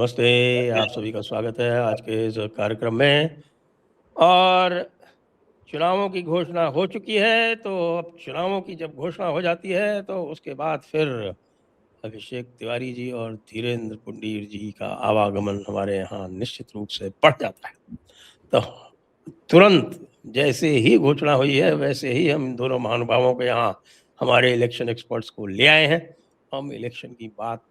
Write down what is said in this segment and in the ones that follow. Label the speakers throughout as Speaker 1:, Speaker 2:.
Speaker 1: नमस्ते, आप सभी का स्वागत है आज के इस कार्यक्रम में। और चुनावों की घोषणा हो चुकी है, तो अब चुनावों की जब घोषणा हो जाती है तो उसके बाद फिर अभिषेक तिवारी जी और धीरेन्द्र पुंडीर जी का आवागमन हमारे यहाँ निश्चित रूप से बढ़ जाता है। तो तुरंत जैसे ही घोषणा हुई है वैसे ही हम दोनों महानुभावों को यहाँ हमारे इलेक्शन एक्सपर्ट्स को ले आए हैं। हम इलेक्शन की बात,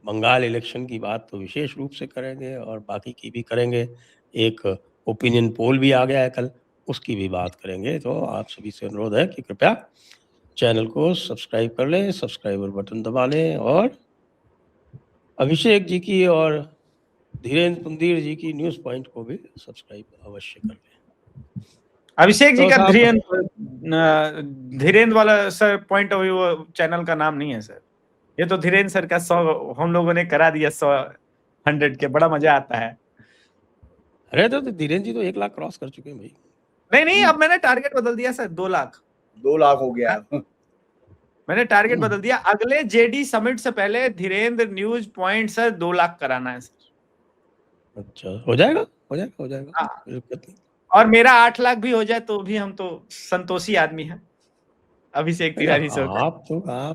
Speaker 1: बंगाल इलेक्शन की बात तो विशेष रूप से करेंगे और बाकी की भी करेंगे। एक ओपिनियन पोल भी आ गया है कल, उसकी भी बात करेंगे। तो आप सभी से अनुरोध है कि कृपया चैनल को सब्सक्राइब कर लें, सब्सक्राइबर बटन दबा लें और अभिषेक जी की और धीरेन्द्र पुंडीर जी की न्यूज़ पॉइंट को भी सब्सक्राइब अवश्य कर लें।
Speaker 2: अभिषेक जी
Speaker 1: तो
Speaker 2: का
Speaker 1: साहब,
Speaker 2: धीरेन्द्र वाला sir point of view channel का नाम नहीं है सर। ये तो धीरेन्द्र सर का 100 हम लोगों ने करा दिया, 100 के, बड़ा मजा आता है।
Speaker 1: अरे तो धीरेन्द्र जी तो 1 लाख क्रॉस कर चुके हैं भाई।
Speaker 2: नहीं, अब मैंने टारगेट बदल दिया सर, 2 लाख
Speaker 3: 2 लाख हो गया।
Speaker 2: मैंने टारगेट बदल दिया। अगले जेडी समिट से पहले Dhirendra news point sir 2 lakh कराना है सर।
Speaker 1: अच्छा, हो जाएगा।
Speaker 2: हाँ।
Speaker 1: दिक्कत नहीं।
Speaker 2: और मेरा 8 लाख भी हो जाए तो भी हम तो संतोषी आदमी हैं अभिषेक तिवारी सर।
Speaker 1: आप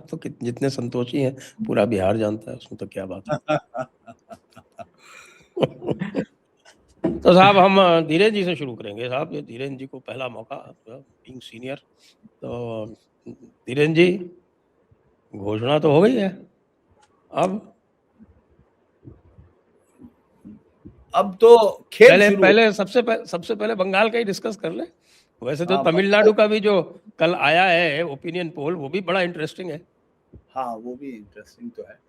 Speaker 1: तो जितने संतोषी हैं पूरा बिहार जानता है, उसमें तो क्या बात है। तो साहब, हम धीरेन्द्र जी से शुरू करेंगे। साहब, ये धीरेन्द्र जी को पहला मौका, बीइंग सीनियर। तो धीरेन्द्र जी, घोषणा तो हो गई है,
Speaker 3: अब तो खेल
Speaker 1: पहले सबसे पहले बंगाल का ही डिस्कस कर ले। वैसे तो तमिलनाडु का भी जो कल आया है ओपिनियन पोल, वो भी बड़ा इंटरेस्टिंग है।
Speaker 3: हाँ, वो भी इंटरेस्टिंग तो है।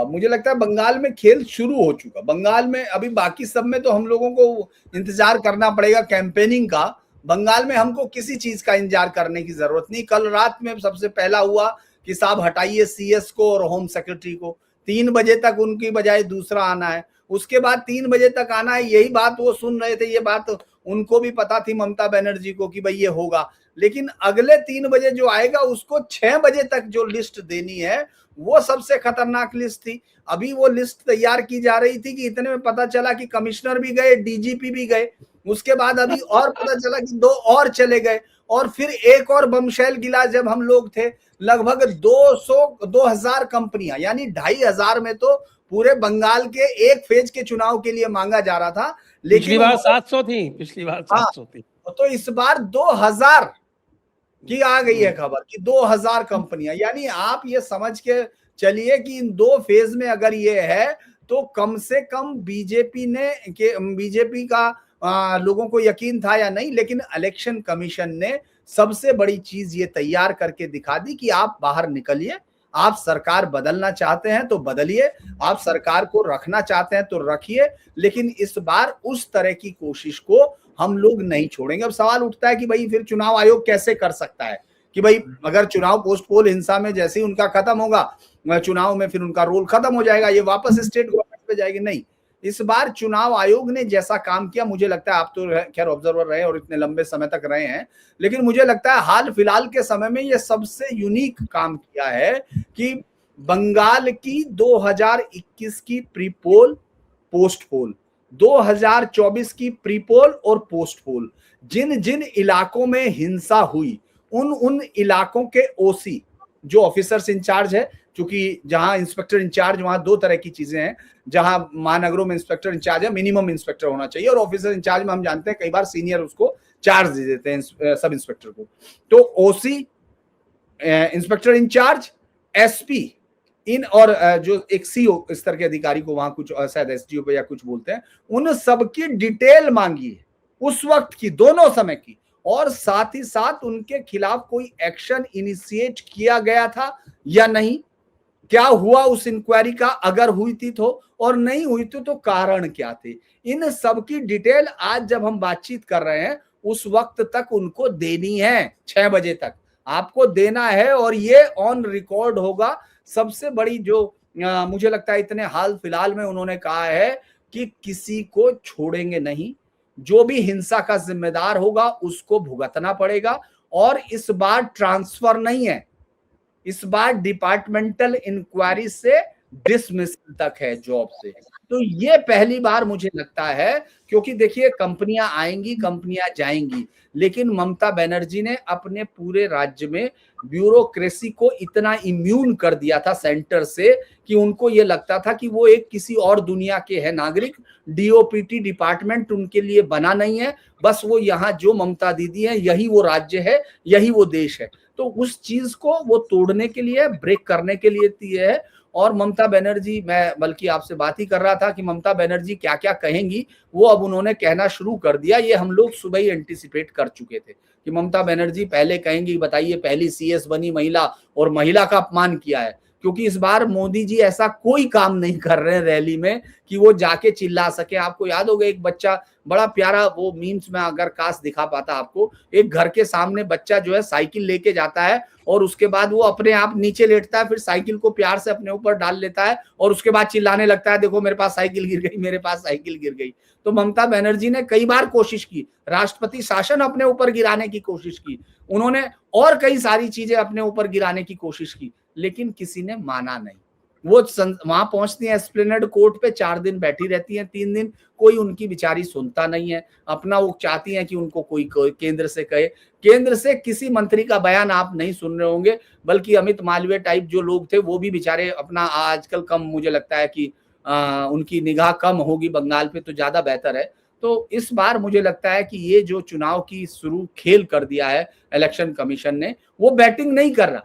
Speaker 3: मुझे लगता है बंगाल में खेल शुरू हो चुका। बंगाल में अभी, बाकी सब में तो हम लोगों को इंतजार करना पड़ेगा कैंपेनिंग का। बंगाल में हमको किसी चीज का इंतजार करने की जरूरत नहीं। कल रात में सबसे पहला हुआ कि साहब हटाइए सीएस को और होम सेक्रेटरी को। 3 बजे तक उनकी बजाय दूसरा आना है, उसके बाद 3 बजे तक आना है। यही बात वो सुन रहे थे, ये बात उनको भी पता थी ममता बनर्जी को कि भाई ये होगा। लेकिन अगले 3 बजे जो आएगा उसको 6 बजे तक जो लिस्ट देनी है वो सबसे खतरनाक लिस्ट थी। अभी वो लिस्ट तैयार की जा रही थी कि इतने में पता चला कि कमिश्नर भी गए, डीजीपी भी गए। उसके बाद अभी और पता चला कि 2 और चले गए। और फिर एक और बमशैल गिला जब हम लोग थे, लगभग 2000 कंपनियां, यानी 2500 में तो पूरे बंगाल के एक फेज के चुनाव के लिए मांगा जा रहा था। लेकिन
Speaker 1: पिछली बार 700 थी।
Speaker 3: तो इस बार 2000 की आ गई है खबर कि 2000 कंपनियां। यानी आप ये समझ के चलिए कि इन 2 फेज में अगर ये है तो कम से कम बीजेपी का लोगों को यकीन था या नहीं, लेकिन इलेक्शन कमीशन ने सबसे बड़ी चीज ये तैयार करके दिखा दी कि आप बाहर निकलिए। आप सरकार बदलना चाहते हैं तो बदलिए, आप सरकार को रखना चाहते हैं तो रखिए, लेकिन इस बार उस तरह की कोशिश को हम लोग नहीं छोड़ेंगे। अब सवाल उठता है कि भाई फिर चुनाव आयोग कैसे कर सकता है कि भाई अगर चुनाव पोस्ट पोल हिंसा में जैसे ही उनका खत्म होगा, चुनाव में फिर उनका रोल खत्म हो जाएगा, ये वापस स्टेट गवर्नमेंट पे जाएगी। नहीं, इस बार चुनाव आयोग ने जैसा काम किया, मुझे लगता है, आप तो खैर ऑब्जर्वर रहे और इतने लंबे समय तक रहे हैं, लेकिन मुझे लगता है हाल फिलहाल के समय में ये सबसे यूनिक काम किया है कि बंगाल की 2021 की प्री पोल, पोस्ट पोल, 2024 की प्री पोल और पोस्ट पोल, जिन जिन इलाकों में हिंसा हुई उन इलाकों के ओसी जो ऑफिसर्स इंचार्ज है, क्योंकि जहां इंस्पेक्टर इंचार्ज, वहां 2 तरह की चीजें हैं। जहां महानगरों में इंस्पेक्टर इंचार्ज है, मिनिमम इंस्पेक्टर होना चाहिए, और ऑफिसर इंचार्ज में हम जानते हैं कई बार सीनियर उसको चार्ज दे देते हैं सब इंस्पेक्टर को। तो ओसी, इंस्पेक्टर इंचार्ज, एसपी, इन और जो एक सीओ स्तर के अधिकारी को वहां कुछ शायद एसडीओ पे या कुछ बोलते हैं, उन सबकी डिटेल मांगी है उस वक्त की, दोनों समय की, और साथ ही साथ उनके खिलाफ कोई एक्शन इनिशिएट किया गया था या नहीं, क्या हुआ उस इंक्वायरी का, अगर हुई थी तो, और नहीं हुई थी तो कारण क्या थे। इन सब की डिटेल आज जब हम बातचीत कर रहे हैं उस वक्त तक उनको देनी है, 6 बजे तक आपको देना है, और ये ऑन रिकॉर्ड होगा। सबसे बड़ी जो मुझे लगता है इतने हाल फिलहाल में उन्होंने कहा है कि किसी को छोड़ेंगे नहीं, जो भी हिंसा का जिम्मेदार होगा उसको भुगतना पड़ेगा। और इस बार ट्रांसफर नहीं है, इस बार डिपार्टमेंटल इंक्वायरी से डिसमिसल तक है जॉब से। तो ये पहली बार मुझे लगता है, क्योंकि देखिए कंपनियां आएंगी, कंपनियां जाएंगी, लेकिन ममता बनर्जी ने अपने पूरे राज्य में ब्यूरोक्रेसी को इतना इम्यून कर दिया था सेंटर से कि उनको ये लगता था कि वो एक किसी और दुनिया के है नागरिक। डीओपीटी डिपार्टमेंट उनके लिए बना नहीं है, बस वो यहाँ जो ममता दीदी है यही वो राज्य है, यही वो देश है। तो उस चीज को वो तोड़ने के लिए, ब्रेक करने के लिए दिए है। और ममता बनर्जी, मैं बल्कि आपसे बात ही कर रहा था कि ममता बनर्जी क्या क्या कहेंगी, वो अब उन्होंने कहना शुरू कर दिया। ये हम लोग सुबह ही एंटिसिपेट कर चुके थे कि ममता बनर्जी पहले कहेंगी, बताइए पहली सीएस बनी महिला और महिला का अपमान किया है। क्योंकि इस बार मोदी जी ऐसा कोई काम नहीं कर रहे हैं रैली में कि वो जाके चिल्ला सके। आपको याद होगा एक बच्चा, बड़ा प्यारा, वो मीम्स में अगर काश दिखा पाता आपको, एक घर के सामने बच्चा जो है साइकिल लेके जाता है और उसके बाद वो अपने आप नीचे लेटता है, फिर साइकिल को प्यार से अपने ऊपर डाल लेता है और उसके बाद चिल्लाने लगता है, देखो मेरे पास साइकिल गिर गई, मेरे पास साइकिल गिर गई। तो ममता बनर्जी ने कई बार कोशिश की, राष्ट्रपति शासन अपने ऊपर गिराने की कोशिश की, उन्होंने और कई सारी चीजें अपने ऊपर गिराने की कोशिश की, लेकिन किसी ने माना नहीं। वो वहां पहुंचती है एस्प्लेनेड कोर्ट पे, 4 दिन बैठी रहती है, 3 दिन कोई उनकी बेचारी सुनता नहीं है। अपना वो चाहती है कि उनको कोई केंद्र से कहे। केंद्र से किसी मंत्री का बयान आप नहीं सुन रहे होंगे, बल्कि अमित मालवीय टाइप जो लोग थे वो भी बेचारे अपना, आजकल कम, मुझे लगता है कि उनकी निगाह कम होगी बंगाल पे, तो ज्यादा बेहतर है। तो इस बार मुझे लगता है कि ये जो चुनाव की शुरू खेल कर दिया है इलेक्शन कमीशन ने, वो बैटिंग नहीं कर रहा,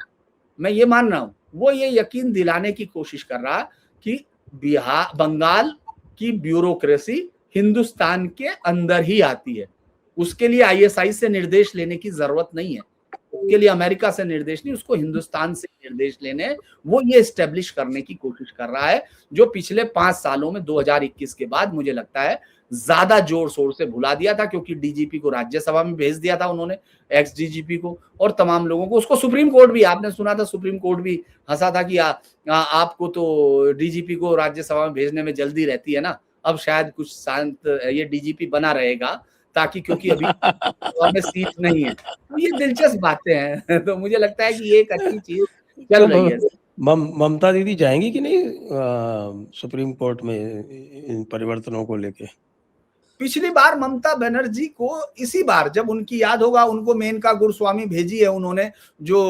Speaker 3: मैं ये मान रहा हूं। वो ये यकीन दिलाने की कोशिश कर रहा कि बिहार, बंगाल की ब्यूरोक्रेसी हिंदुस्तान के अंदर ही आती है। उसके लिए आईएसआई से निर्देश लेने की जरूरत नहीं है, उसके लिए अमेरिका से निर्देश नहीं, उसको हिंदुस्तान से निर्देश लेने हैं। वो ये एस्टेब्लिश करने की कोशिश कर रहा है, जो पिछले 5 सालों में 2021 के बाद मुझे लगता है ज्यादा जोर शोर से भुला दिया था। क्योंकि डीजीपी को राज्यसभा में भेज दिया था उन्होंने, एक्स डीजीपी को, और तमाम लोगों को। उसको सुप्रीम कोर्ट भी, आपने सुना था, सुप्रीम कोर्ट भी हंसा था कि आपको तो डीजीपी को राज्यसभा में भेजने में जल्दी रहती है ना, अब शायद कुछ शांत ये डीजीपी बना रहेगा, ताकि, क्योंकि अभी में सीट नहीं है। तो ये दिलचस्प बातें हैं। तो मुझे लगता है कि ये एक अच्छी चीज चल रही है।
Speaker 1: ममता दीदी जाएंगी कि नहीं सुप्रीम कोर्ट में इन परिवर्तनों को लेके?
Speaker 3: पिछली बार ममता बनर्जी को, इसी बार जब उनकी याद होगा, उनको मेनका गुरुस्वामी भेजी है उन्होंने, जो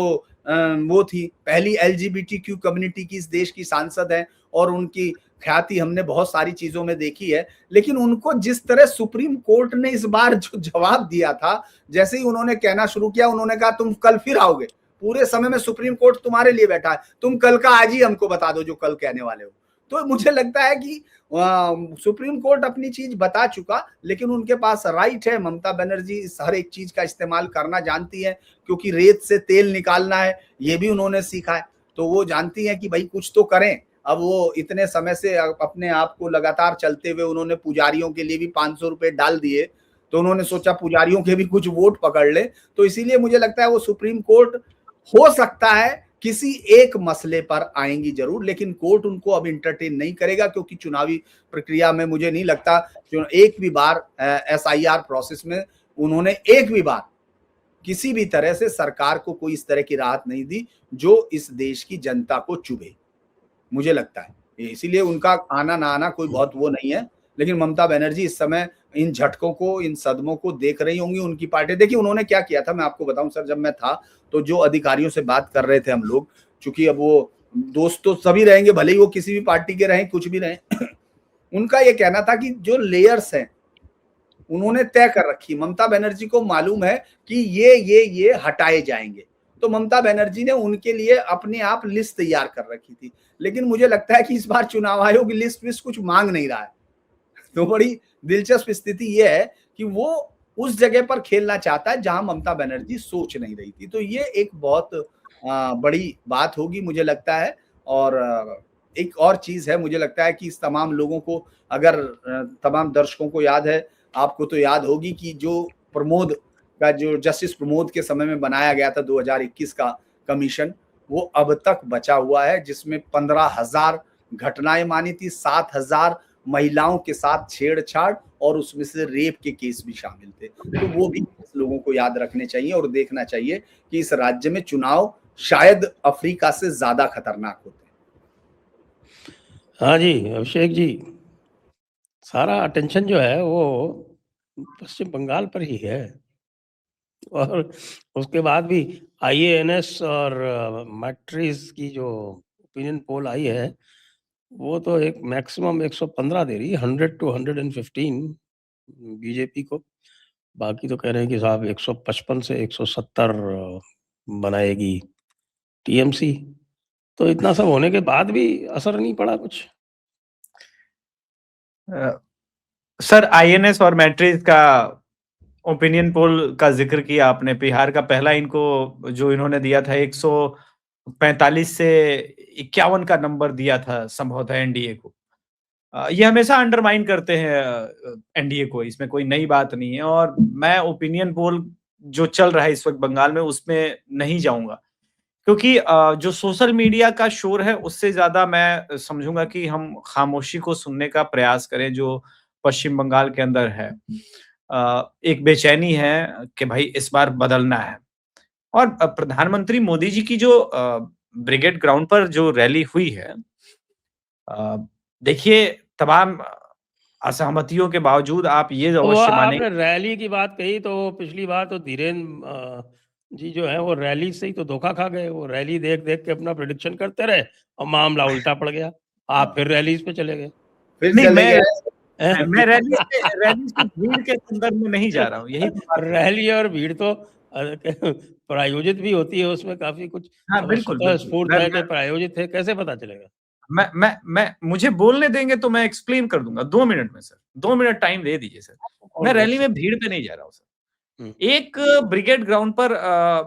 Speaker 3: वो थी पहली एलजीबीटीक्यू कम्युनिटी की इस देश की सांसद है, और उनकी ख्याति हमने बहुत सारी चीजों में देखी है। लेकिन उनको जिस तरह सुप्रीम कोर्ट ने इस बार जो जवाब दिया था, जैसे ही उन्होंने कहना शुरू किया, उन्होंने कहा तुम कल फिर आओगे, पूरे समय में सुप्रीम कोर्ट तुम्हारे लिए बैठा है, तुम कल का आज ही हमको बता दो जो कल कहने वाले हो। तो मुझे लगता है कि सुप्रीम कोर्ट अपनी चीज बता चुका, लेकिन उनके पास राइट है। ममता बनर्जी इस हर एक चीज का इस्तेमाल करना जानती है, क्योंकि रेत से तेल निकालना है ये भी उन्होंने सीखा है। तो वो जानती है कि भाई कुछ तो करें। अब वो इतने समय से अपने आप को लगातार चलते हुए, उन्होंने पुजारियों के लिए भी 500 रुपए डाल दिए, तो उन्होंने सोचा पुजारियों के भी कुछ वोट पकड़ ले। तो इसीलिए मुझे लगता है वो सुप्रीम कोर्ट, हो सकता है किसी एक मसले पर आएंगी जरूर, लेकिन कोर्ट उनको अब इंटरटेन नहीं करेगा, क्योंकि चुनावी प्रक्रिया में मुझे नहीं लगता एक भी बार एसआईआर प्रोसेस में उन्होंने एक भी बार किसी भी तरह से सरकार को कोई इस तरह की राहत नहीं दी जो इस देश की जनता को चुभे, मुझे लगता है। इसीलिए उनका आना ना आना कोई बहुत वो नहीं है। लेकिन ममता बनर्जी इस समय इन झटकों को, इन सदमों को देख रही होंगी। उनकी पार्टी, देखिए उन्होंने क्या किया था, मैं आपको बताऊं सर, जब मैं था तो जो अधिकारियों से बात कर रहे थे हम लोग, चूंकि अब वो दोस्त तो सभी रहेंगे, भले ही वो किसी भी पार्टी के रहें, कुछ भी रहें, उनका ये कहना था कि जो लेयर्स हैं उन्होंने तय कर रखी, ममता बनर्जी को मालूम है कि ये हटाए जाएंगे, तो ममता बनर्जी ने उनके लिए अपने आप लिस्ट तैयार कर रखी थी। लेकिन मुझे लगता है कि इस बार चुनाव आयोग लिस्ट विस्ट कुछ मांग नहीं रहा है। तो बड़ी दिलचस्प स्थिति ये है कि वो उस जगह पर खेलना चाहता है जहां ममता बनर्जी सोच नहीं रही थी। तो ये एक बहुत बड़ी बात होगी मुझे लगता है। और एक और चीज है, मुझे लगता है कि इस तमाम लोगों को, अगर तमाम दर्शकों को याद है, आपको तो याद होगी कि जो प्रमोद का, जो जस्टिस प्रमोद के समय में बनाया गया था 2021 का कमीशन, वो अब तक बचा हुआ है, जिसमें 15,000 घटनाएं मानी थी, 7,000 महिलाओं के साथ छेड़छाड़, और उसमें से रेप के केस भी शामिल थे। तो वो भी लोगों को याद रखने चाहिए और देखना चाहिए कि इस राज्य में चुनाव शायद अफ्रीका से ज्यादा खतरनाक होते हैं।
Speaker 1: हाँ जी, अभिषेक जी, सारा अटेंशन जो है वो पश्चिम बंगाल पर ही है और उसके बाद भी आईएएनएस और मैट्रिस की जो ओपिनियन पोल आई है, वो तो एक मैक्सिमम 115 दे रही है, 100 टू 115 बीजेपी को। बाकी तो कह रहे हैं कि साहब 155 से 170 बनाएगी टीएमसी। तो इतना सब होने के बाद भी असर नहीं पड़ा कुछ।
Speaker 2: सर, आईएनएस और मैट्रिक्स का ओपिनियन पोल का जिक्र किया आपने। बिहार का पहला इनको जो इन्होंने दिया था 145 से 51 का नंबर दिया था संभवतः एनडीए को। ये हमेशा अंडरमाइन करते हैं एनडीए को, इसमें कोई नई बात नहीं है। और मैं ओपिनियन पोल जो चल रहा है इस वक्त बंगाल में उसमें नहीं जाऊंगा, क्योंकि जो सोशल मीडिया का शोर है उससे ज्यादा मैं समझूंगा कि हम खामोशी को सुनने का प्रयास करें जो पश्चिम बंगाल के अंदर है। एक बेचैनी है कि भाई इस बार बदलना है। और प्रधानमंत्री मोदी जी की जो ब्रिगेड ग्राउंड पर जो रैली हुई है, देखिए तमाम असहमतियों के बावजूद आप ये
Speaker 1: तो
Speaker 2: अवश्य माने।
Speaker 1: आपने रैली की बात कही तो पिछली बार तो धीरेन्द्र जी जो है वो रैली से ही तो धोखा खा गए। वो रैली देख-देख के अपना प्रेडिक्शन करते रहे और मामला उल्टा पड़ गया। आप फिर रैलीज़ पे चले गए।
Speaker 3: फिर
Speaker 2: नहीं,
Speaker 3: चले गए।
Speaker 2: मैं रैली से भीड़ के संदर्भ में नहीं जा रहा हूँ, यही तो बात है।
Speaker 1: रैली और भीड़ तो प्रायोजित भी होती है, उसमें काफ़ी कुछ
Speaker 2: हाँ, बिल्कुल,
Speaker 1: स्वतः
Speaker 2: बिल्कुल।
Speaker 1: स्फूर्त है कि प्रायोजित है, कैसे पता चलेगा?
Speaker 2: मैं मुझे बोलने देंगे तो मैं एक्सप्लेन कर दूंगा 2 मिनट में सर। 2 मिनट टाइम दे दीजिए सर। मैं रैली में भीड़ पे नहीं जा रहा हूँ सर।
Speaker 1: हुँ।
Speaker 2: एक ब्रिगेड ग्राउंड पर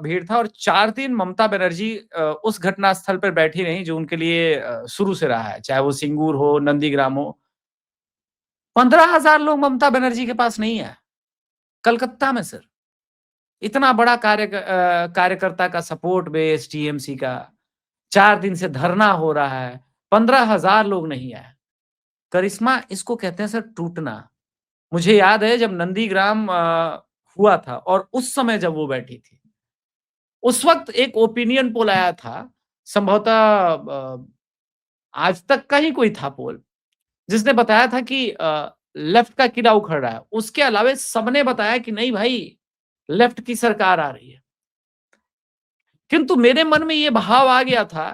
Speaker 2: भीड़ था और 4 दिन ममता बनर्जी उस घटना स्थल पर बैठी रहीं जो उनके लिए शुरू से रहा है, चाहे वो सिंगूर हो, नंदीग्राम हो। 15,000 लोग ममता बनर्जी के पास नहीं है, कलकत्ता में सर। इतना बड़ा कार्यकर्ता का सपोर्ट बेस टीएमसी का, 4 दिन से धरना हो रहा है, 15,000 लोग नहीं आए। करिश्मा इसको कहते हैं सर टूटना। मुझे याद है जब नंदीग्राम हुआ था और उस समय जब वो बैठी थी, उस वक्त एक ओपिनियन पोल आया था, संभवतः आज तक का ही कोई था पोल, जिसने बताया था कि लेफ्ट का किला उखड़ रहा है। उसके अलावे सबने बताया कि नहीं भाई, लेफ्ट की सरकार आ रही है। किंतु मेरे मन में ये भाव आ गया था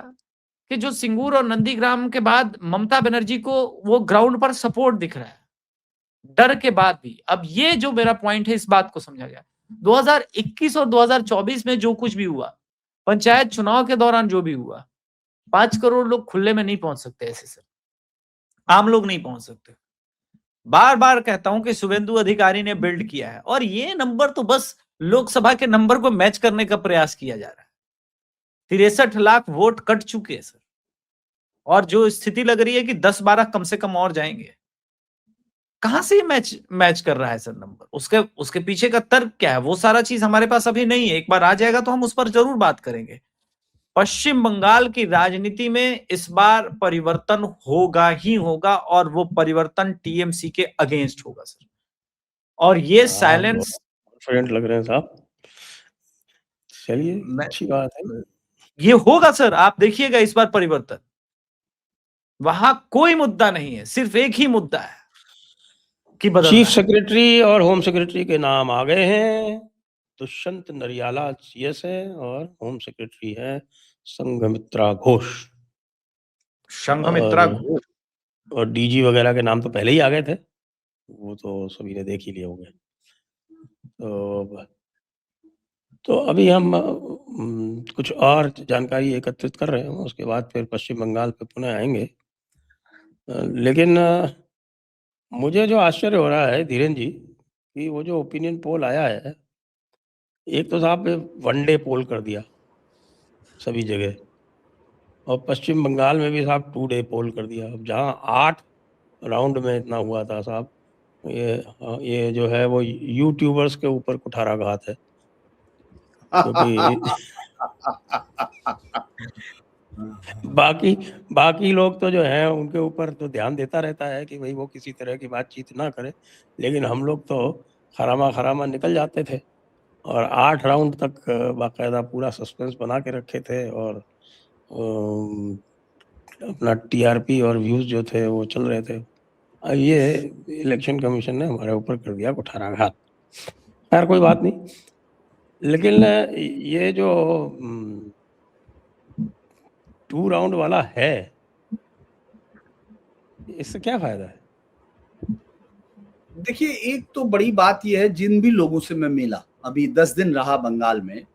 Speaker 2: कि जो सिंगूर और नंदीग्राम के बाद ममता बनर्जी को वो ग्राउंड पर सपोर्ट दिख रहा है, डर के बाद भी। अब ये जो मेरा पॉइंट है, इस बात को समझा गया। 2021 और 2024 में जो कुछ भी हुआ, पंचायत चुनाव के दौरान जो भी हुआ, 5 करोड़ लोग खुले में नहीं पहुंच सकते ऐसे सर, आम लोग नहीं पहुंच सकते। बार बार कहता हूं कि शुभेंदु अधिकारी ने बिल्ड किया है और ये नंबर तो बस लोकसभा के नंबर को मैच करने का प्रयास किया जा रहा है। 63 लाख वोट कट चुके हैं सर, और जो स्थिति लग रही है कि 10-12 कम से कम और जाएंगे। कहां से मैच कर रहा है सर नंबर? उसके पीछे का तर्क क्या है, वो सारा चीज हमारे पास अभी नहीं है। एक बार आ जाएगा तो हम उस पर जरूर बात करेंगे। पश्चिम बंगाल की राजनीति में इस बार परिवर्तन होगा ही होगा, और वो परिवर्तन टीएमसी के अगेंस्ट होगा सर। और ये साइलेंस
Speaker 1: कॉन्फिडेंट लग रहे हैं साहब। चलिए, अच्छी बात है।
Speaker 2: ये होगा सर, आप देखिएगा इस बार परिवर्तन। वहां कोई मुद्दा नहीं है, सिर्फ एक ही मुद्दा है कि बदलना
Speaker 1: चीफ
Speaker 2: है।
Speaker 1: सेक्रेटरी और होम सेक्रेटरी के नाम आ गए हैं। दुष्यंत नरियाला सीएस है और होम सेक्रेटरी है संघमित्रा घोष।
Speaker 2: संघमित्रा
Speaker 1: और
Speaker 2: घोष।
Speaker 1: और डीजी वगैरह के नाम तो पहले ही आ गए थे, वो तो सभी ने देख ही लिए होंगे। तो अभी हम कुछ और जानकारी एकत्रित कर रहे हैं, उसके बाद फिर पश्चिम बंगाल पे पुनः आएंगे। लेकिन मुझे जो आश्चर्य हो रहा है धीरेन्द्र जी, कि वो जो ओपिनियन पोल आया है, एक तो साहब वनडे पोल कर दिया सभी जगह, और पश्चिम बंगाल में भी साहब 2 डे पोल कर दिया। अब जहाँ 8 राउंड में इतना हुआ था साहब, ये जो है वो यूट्यूबर्स के ऊपर कुठाराघात है, क्योंकि बाकी लोग तो जो हैं उनके ऊपर तो ध्यान देता रहता है कि भाई वो किसी तरह की बातचीत ना करे, लेकिन हम लोग तो खरामा निकल जाते थे और 8 राउंड तक बाकायदा पूरा सस्पेंस बना के रखे थे। और अपना टीआरपी और व्यूज जो थे वो चल रहे थे। ये इलेक्शन कमीशन ने हमारे ऊपर कर दिया कुठाराघात। खैर कोई बात नहीं, लेकिन ये जो 2 राउंड वाला है, इससे क्या फायदा है?
Speaker 3: देखिए, एक तो बड़ी बात यह है, जिन भी लोगों से मैं मिला, अभी 10 दिन रहा बंगाल में,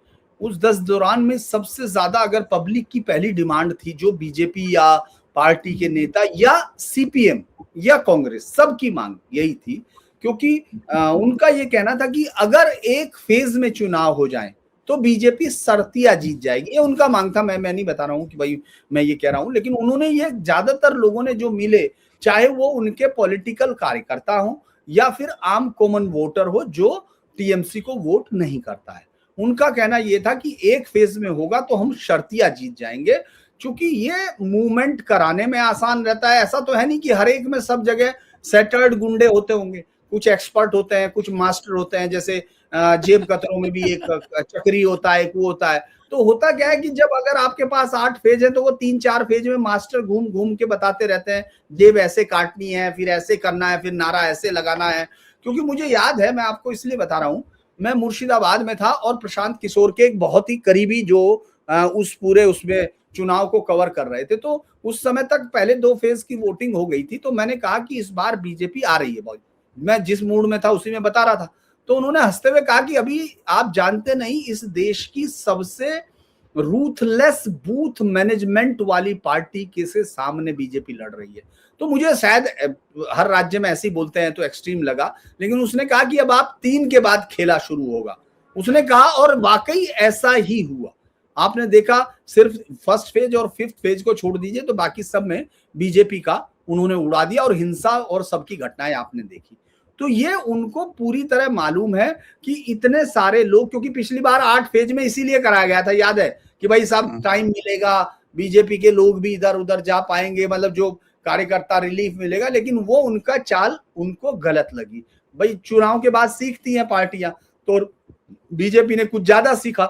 Speaker 3: उस 10 दौरान में सबसे ज्यादा अगर पब्लिक की पहली डिमांड थी, जो बीजेपी या पार्टी के नेता या सीपीएम या कांग्रेस, सबकी मांग यही थी, क्योंकि उनका ये कहना था कि अगर एक फेज में चुनाव हो जाए तो बीजेपी सरतिया जीत जाएगी। ये उनका मांग था। मैं नहीं बता रहा हूं कि भाई मैं ये कह रहा हूं, लेकिन उन्होंने ये, ज्यादातर लोगों ने जो मिले, चाहे वो उनके पॉलिटिकल कार्यकर्ता हो या फिर आम कॉमन वोटर हो जो टीएमसी को वोट नहीं करता है, उनका कहना यह था कि एक फेज में होगा तो हम शर्तिया जीत जाएंगे, क्योंकि ये मूवमेंट कराने में आसान रहता है। ऐसा तो है नहीं कि हर एक में सब जगह सेटल्ड गुंडे होते होंगे, कुछ एक्सपर्ट होते हैं, कुछ मास्टर होते हैं, जैसे जेब कतरों में भी एक चक्री होता है, एक वो होता है। तो होता क्या है कि जब अगर आपके पास 8 फेज है तो वो 3-4 फेज में मास्टर घूम घूम के बताते रहते हैं, जेब ऐसे काटनी है, फिर ऐसे करना है, फिर नारा ऐसे लगाना है। क्योंकि मुझे याद है, मैं आपको इसलिए बता रहा हूं, मैं मुर्शिदाबाद में था और प्रशांत किशोर के एक बहुत ही करीबी जो उस पूरे उसमें चुनाव को कवर कर रहे थे, तो उस समय तक पहले 2 फेज की वोटिंग हो गई थी। तो मैंने कहा कि इस बार बीजेपी आ रही है बहुत, मैं जिस मूड में था उसी में बता रहा था। तो उन्होंने हंसते हुए कहा कि अभी आप जानते नहीं, इस देश की सबसे रूथलेस बूथ मैनेजमेंट वाली पार्टी के से सामने बीजेपी लड़ रही है। तो मुझे शायद हर राज्य में ऐसे ही बोलते हैं तो एक्सट्रीम लगा, लेकिन उसने कहा कि अब आप 3 के बाद खेला शुरू होगा, उसने कहा, और वाकई ऐसा ही हुआ। आपने देखा, सिर्फ फर्स्ट फेज और 5th फेज को छोड़ दीजिए तो बाकी सब में बीजेपी का उन्होंने उड़ा दिया, और हिंसा और सबकी घटनाएं आपने देखी। तो ये उनको पूरी तरह मालूम है कि इतने सारे लोग, क्योंकि पिछली बार 8 फेज में इसीलिए कराया गया था, याद है, कि भाई साहब टाइम मिलेगा, बीजेपी के लोग भी इधर उधर जा पाएंगे, मतलब जो कार्यकर्ता रिलीफ मिलेगा। लेकिन वो उनका चाल उनको गलत लगी। भाई चुनाव के बाद सीखती हैं पार्टियां, तो बीजेपी ने कुछ ज्यादा सीखा,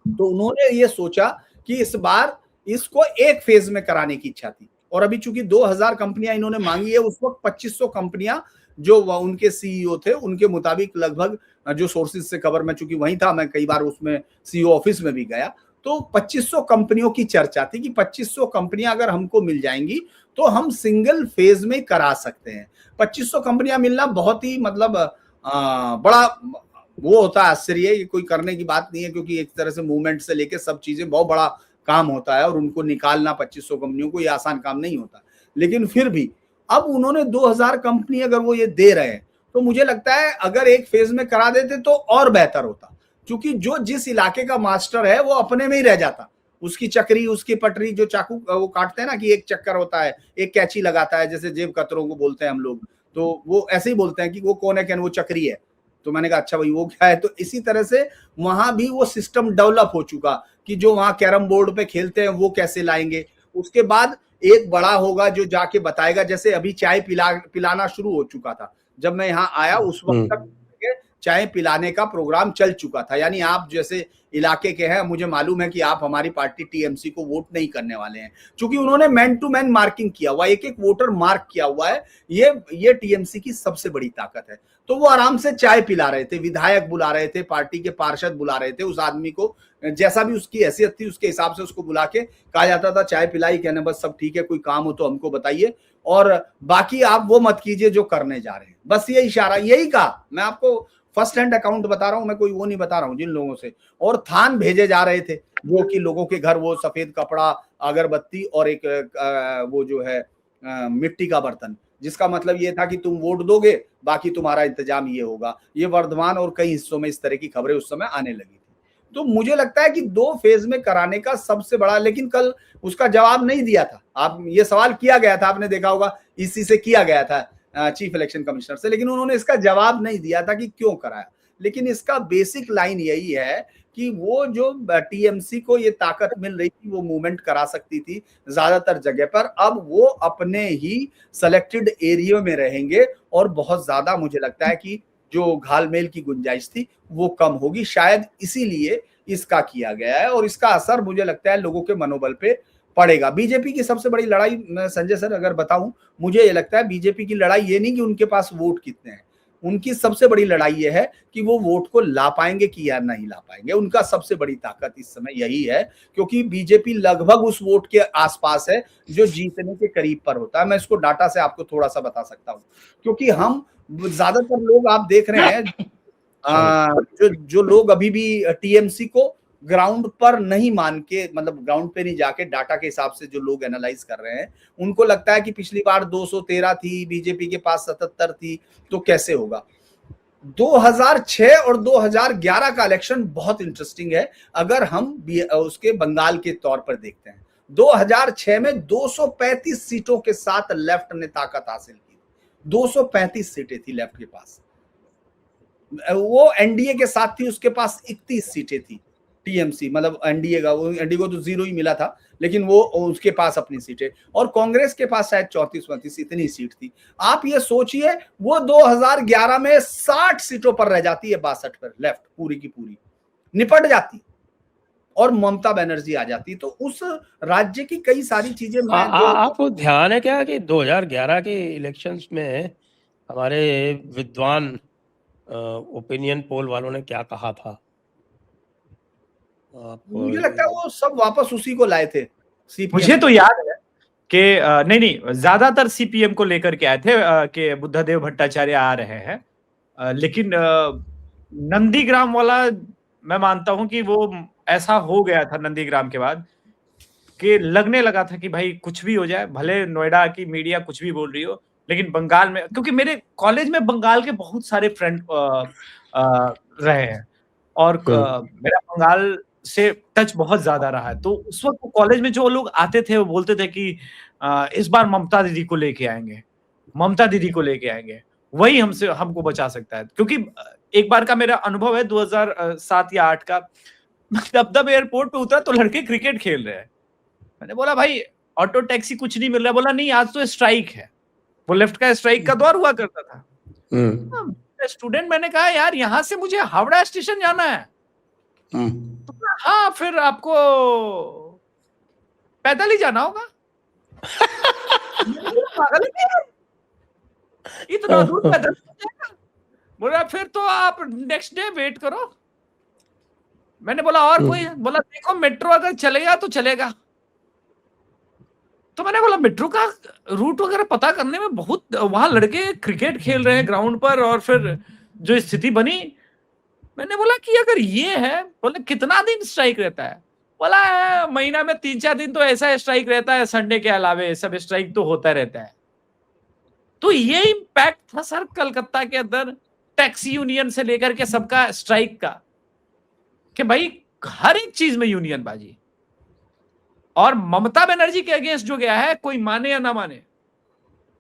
Speaker 3: तो उन्होंने ये सोचा कि इस बार इसको एक फेज में कराने की इच्छा थी। और अभी चूंकि 2000 कंपनियां इन्होंने मांगी है, उस वक्त 2500 कंपनियां जो उनके सीईओ थे, उनके मुताबिक लगभग, जो सोर्सेज से खबर, मैं चूंकि वहीं था, मैं कई बार उसमें सीईओ ऑफिस में भी गया, तो 2500 कंपनियों की चर्चा थी कि 2500 कंपनियां अगर हमको मिल जाएंगी तो हम सिंगल फेज में करा सकते हैं। 2500 कंपनियां मिलना बहुत ही, मतलब बड़ा वो होता है आश्चर्य, ये कोई करने की बात नहीं है, क्योंकि एक तरह से मूवमेंट से लेके सब चीजें बहुत बड़ा काम होता है, और उनको निकालना 2500 कंपनियों को ये आसान काम नहीं होता। लेकिन फिर भी अब उन्होंने 2000 कंपनी अगर वो ये दे रहे हैं, तो मुझे लगता है अगर एक फेज में करा देते तो और बेहतर होता, क्योंकि जो जिस इलाके का मास्टर है वो अपने में ही रह जाता, उसकी चक्री, उसकी पटरी, जो चाकू वो काटते हैं ना, कि एक चक्कर होता है, एक कैची लगाता है, जैसे जेब कतरों को बोलते हैं हम लोग, तो वो ऐसे ही बोलते हैं कि वो कौन है, क्या वो चक्री है। तो मैंने कहा अच्छा भाई वो क्या है। तो इसी तरह से वहां भी वो सिस्टम डेवलप हो चुका कि जो वहां कैरम बोर्ड पे खेलते हैं वो कैसे लाएंगे। उसके बाद एक बड़ा होगा जो जाके बताएगा, जैसे अभी चाय पिलाना शुरू हो चुका था, जब मैं यहाँ आया उस वक्त तक चाय पिलाने का प्रोग्राम चल चुका था। यानी आप जैसे इलाके के हैं, मुझे मालूम है कि आप हमारी पार्टी टीएमसी को वोट नहीं करने वाले हैं, क्योंकि उन्होंने मैन टू मैन मार्किंग किया हुआ, एक एक वोटर मार्क किया हुआ है। ये टीएमसी की सबसे बड़ी ताकत है। तो वो आराम से चाय पिला रहे थे, विधायक बुला रहे थे, पार्टी के पार्षद बुला रहे थे, उस आदमी को जैसा भी उसकी हैसियत थी उसके हिसाब से उसको बुला के कहा जाता था चाय पिलाई, कहने बस सब ठीक है, कोई काम हो तो हमको बताइए, और बाकी आप वो मत कीजिए जो करने जा रहे हैं। बस ये इशारा, यही कहा। मैं आपको फर्स्ट हैंड अकाउंट बता रहा हूं, मैं कोई वो नहीं बता रहा हूं जिन लोगों से। और थान भेजे जा रहे थे, जो कि लोगों के घर वो सफेद कपड़ा, अगरबत्ती और एक वो जो है मिट्टी का बर्तन, जिसका मतलब ये था कि तुम वोट दोगे, बाकी तुम्हारा इंतजाम ये होगा। ये वर्धमान और कई हिस्सों में इस तरह की खबरें उस समय आने लगी थी। तो मुझे लगता है कि 2 फेज में कराने का सबसे बड़ा, लेकिन कल उसका जवाब नहीं दिया था। आप ये सवाल किया गया था, आपने देखा होगा, इसी से किया गया था चीफ इलेक्शन कमिश्नर से, लेकिन उन्होंने इसका जवाब नहीं दिया था कि क्यों कराया। लेकिन इसका बेसिक लाइन यही है कि वो जो टीएमसी को ये ताकत मिल रही थी, वो मूवमेंट करा सकती थी ज्यादातर जगह पर, अब वो अपने ही सेलेक्टेड एरिया में रहेंगे, और बहुत ज्यादा मुझे लगता है कि जो घालमेल की गुंजाइश थी वो कम होगी। शायद इसीलिए इसका किया गया है, और इसका असर मुझे लगता है लोगों के मनोबल पे पड़ेगा। बीजेपी की सबसे बड़ी लड़ाई, मैं संजय सर अगर बताऊं, मुझे ये लगता है बीजेपी की लड़ाई ये नहीं कि उनके पास वोट कितने हैं, उनकी सबसे बड़ी लड़ाई ये है कि वो वोट को ला पाएंगे कि या नहीं ला पाएंगे। उनका सबसे बड़ी ताकत इस समय यही है, क्योंकि बीजेपी लगभग उस वोट के आसपास है जो जीतने के करीब पर होता है। मैं इसको डाटा से आपको थोड़ा सा बता सकता हूँ, क्योंकि हम ज्यादातर लोग आप देख रहे हैं जो लोग अभी भी टीएमसी को ग्राउंड पर नहीं मान के, मतलब ग्राउंड पे नहीं जाके डाटा के हिसाब से जो लोग एनालाइज कर रहे हैं, उनको लगता है कि पिछली बार 213 थी, बीजेपी के पास 77 थी, तो कैसे होगा। 2006 और 2011 का इलेक्शन बहुत इंटरेस्टिंग है अगर हम उसके बंगाल के तौर पर देखते हैं। 2006 में 235 सीटों के साथ लेफ्ट ने ताकत हासिल की। 235 सीटें थी लेफ्ट के पास, वो एनडीए के साथ थी, उसके पास 31 सीटें थी। टीएमसी मतलब एनडीए को तो 0 ही मिला था, लेकिन वो उसके पास अपनी सीटें, और कांग्रेस के पास शायद 34-35 इतनी सीट थी। आप ये सोचिए वो 2011 में 60 सीटों पर रह जाती है, 62 पर लेफ्ट पूरी की पूरी निपट जाती और ममता बनर्जी आ जाती। तो उस राज्य की कई सारी चीजें
Speaker 1: आपको ध्यान है क्या कि 2011 के इलेक्शंस में हमारे विद्वान ओपिनियन पोल वालों ने क्या कहा था?
Speaker 3: मुझे लगता है वो सब वापस उसी को लाए थे।
Speaker 2: मुझे तो याद है कि नहीं ज्यादातर सीपीएम को लेकर के आए थे कि बुद्धदेव भट्टाचार्य आ रहे हैं, लेकिन नंदीग्राम वाला मैं मानता हूं कि वो ऐसा हो गया था नंदीग्राम के बाद कि लगने लगा था कि भाई कुछ भी हो जाए, भले नोएडा की मीडिया कुछ भी बोल रही हो, लेकिन बंगाल में, क्योंकि मेरे कॉलेज में बंगाल के बहुत सारे फ्रेंड रहे हैं और मेरा बंगाल से टच बहुत ज्यादा रहा है। तो उस वक्त कॉलेज में जो लोग आते थे वो बोलते थे कि इस बार ममता दीदी को लेके आएंगे, ममता दीदी को लेके आएंगे, वही हमको बचा सकता है। क्योंकि एक बार का मेरा अनुभव है 2007 या 8 का, तब एयरपोर्ट पे उतरा तो लड़के क्रिकेट खेल रहे हैं। मैंने बोला भाई ऑटो टैक्सी कुछ नहीं मिल रहा। बोला नहीं आज तो स्ट्राइक है, वो लेफ्ट का स्ट्राइक का दौर हुआ करता था। स्टूडेंट, मैंने कहा यार यहाँ से मुझे हावड़ा स्टेशन जाना है। तो हाँ फिर आपको पैदल ही जाना होगा। पागल है क्या? इतना दूर पैदल जाएगा? बोला फिर तो आप नेक्स्ट डे वेट करो। मैंने बोला और कोई? बोला देखो मेट्रो अगर चलेगा तो चलेगा। तो मैंने बोला मेट्रो का रूट वगैरह पता करने में बहुत, वहां लड़के क्रिकेट खेल रहे हैं ग्राउंड पर, और फिर जो स्थिति बनी, मैंने बोला कि अगर ये है, बोले कितना दिन स्ट्राइक रहता है? बोला महीना में 3-4 दिन तो ऐसा स्ट्राइक रहता है, संडे के अलावे सब स्ट्राइक तो होता रहता है। तो ये इम्पैक्ट था सर कलकत्ता के अंदर टैक्सी यूनियन से लेकर के सबका स्ट्राइक का, कि भाई हर एक चीज में यूनियन बाजी। और ममता बनर्जी के अगेंस्ट जो गया है, कोई माने या ना माने,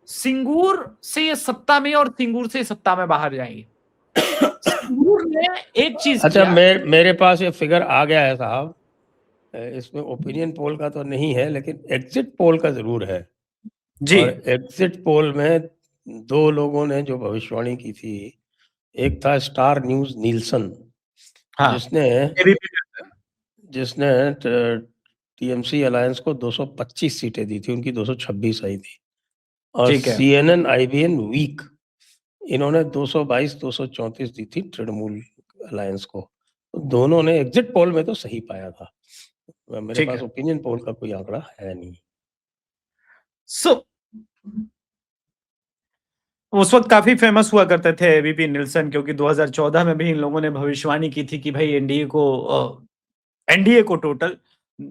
Speaker 2: सिंगूर से ये सत्ता में और सिंगूर से सत्ता में बाहर जाएंगे। सिंगूर ने एक चीज
Speaker 1: अच्छा, मेरे पास ये फिगर आ गया है साहब, इसमें ओपिनियन पोल का तो नहीं है लेकिन एग्जिट पोल का जरूर है जी। और एग्जिट पोल में 2 लोगों ने जो भविष्यवाणी की थी, एक था स्टार न्यूज नीलसन, हाँ, जिसने टीएमसी अलायंस को 225 सीटें दी थी, उनकी 226 आई थी। और CNN IBN वीक, इन्होंने 222-234 दी थी तृणमूल अलायंस को। तो दोनों ने एग्जिट पोल में तो सही पाया था। मेरे पास ओपिनियन पोल का कोई आंकड़ा है नहीं।
Speaker 2: उस वक्त काफी फेमस हुआ करते थे एबीपी निल्सन, क्योंकि 2014 में भी इन लोगों ने भविष्यवाणी की थी कि भाई एनडीए को टोटल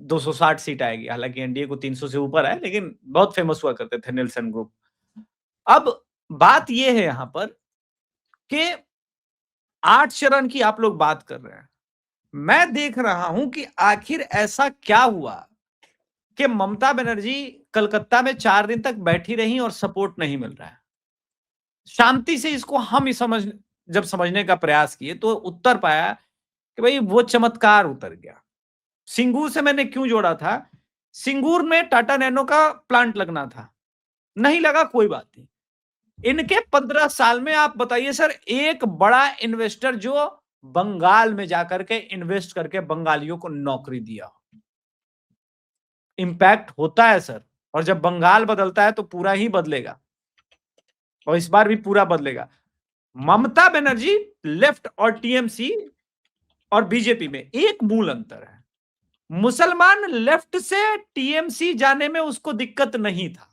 Speaker 2: 260 सीट आएगी। हालांकि एनडीए को 300 से ऊपर है, लेकिन बहुत फेमस हुआ करते थे निल्सन ग्रुप। अब बात यह है यहां पर कि 8 चरण की आप लोग बात कर रहे हैं, मैं देख रहा हूं कि आखिर ऐसा क्या हुआ कि ममता बनर्जी कलकत्ता में 4 दिन तक बैठी रही और सपोर्ट नहीं मिल रहा है। शांति से इसको हम जब समझने का प्रयास किए तो उत्तर पाया कि भाई वो चमत्कार उतर गया। सिंगूर से मैंने क्यों जोड़ा था? सिंगूर में टाटा नैनो का प्लांट लगना था, नहीं लगा, कोई बात नहीं। इनके 15 साल में आप बताइए सर, एक बड़ा इन्वेस्टर जो बंगाल में जाकर के इन्वेस्ट करके बंगालियों को नौकरी दिया, इम्पैक्ट होता है सर, और जब बंगाल बदलता है तो पूरा ही बदलेगा, और इस बार भी पूरा बदलेगा। ममता बनर्जी लेफ्ट और टीएमसी और बीजेपी में एक मूल अंतर है, मुसलमान लेफ्ट से टीएमसी जाने में उसको दिक्कत नहीं था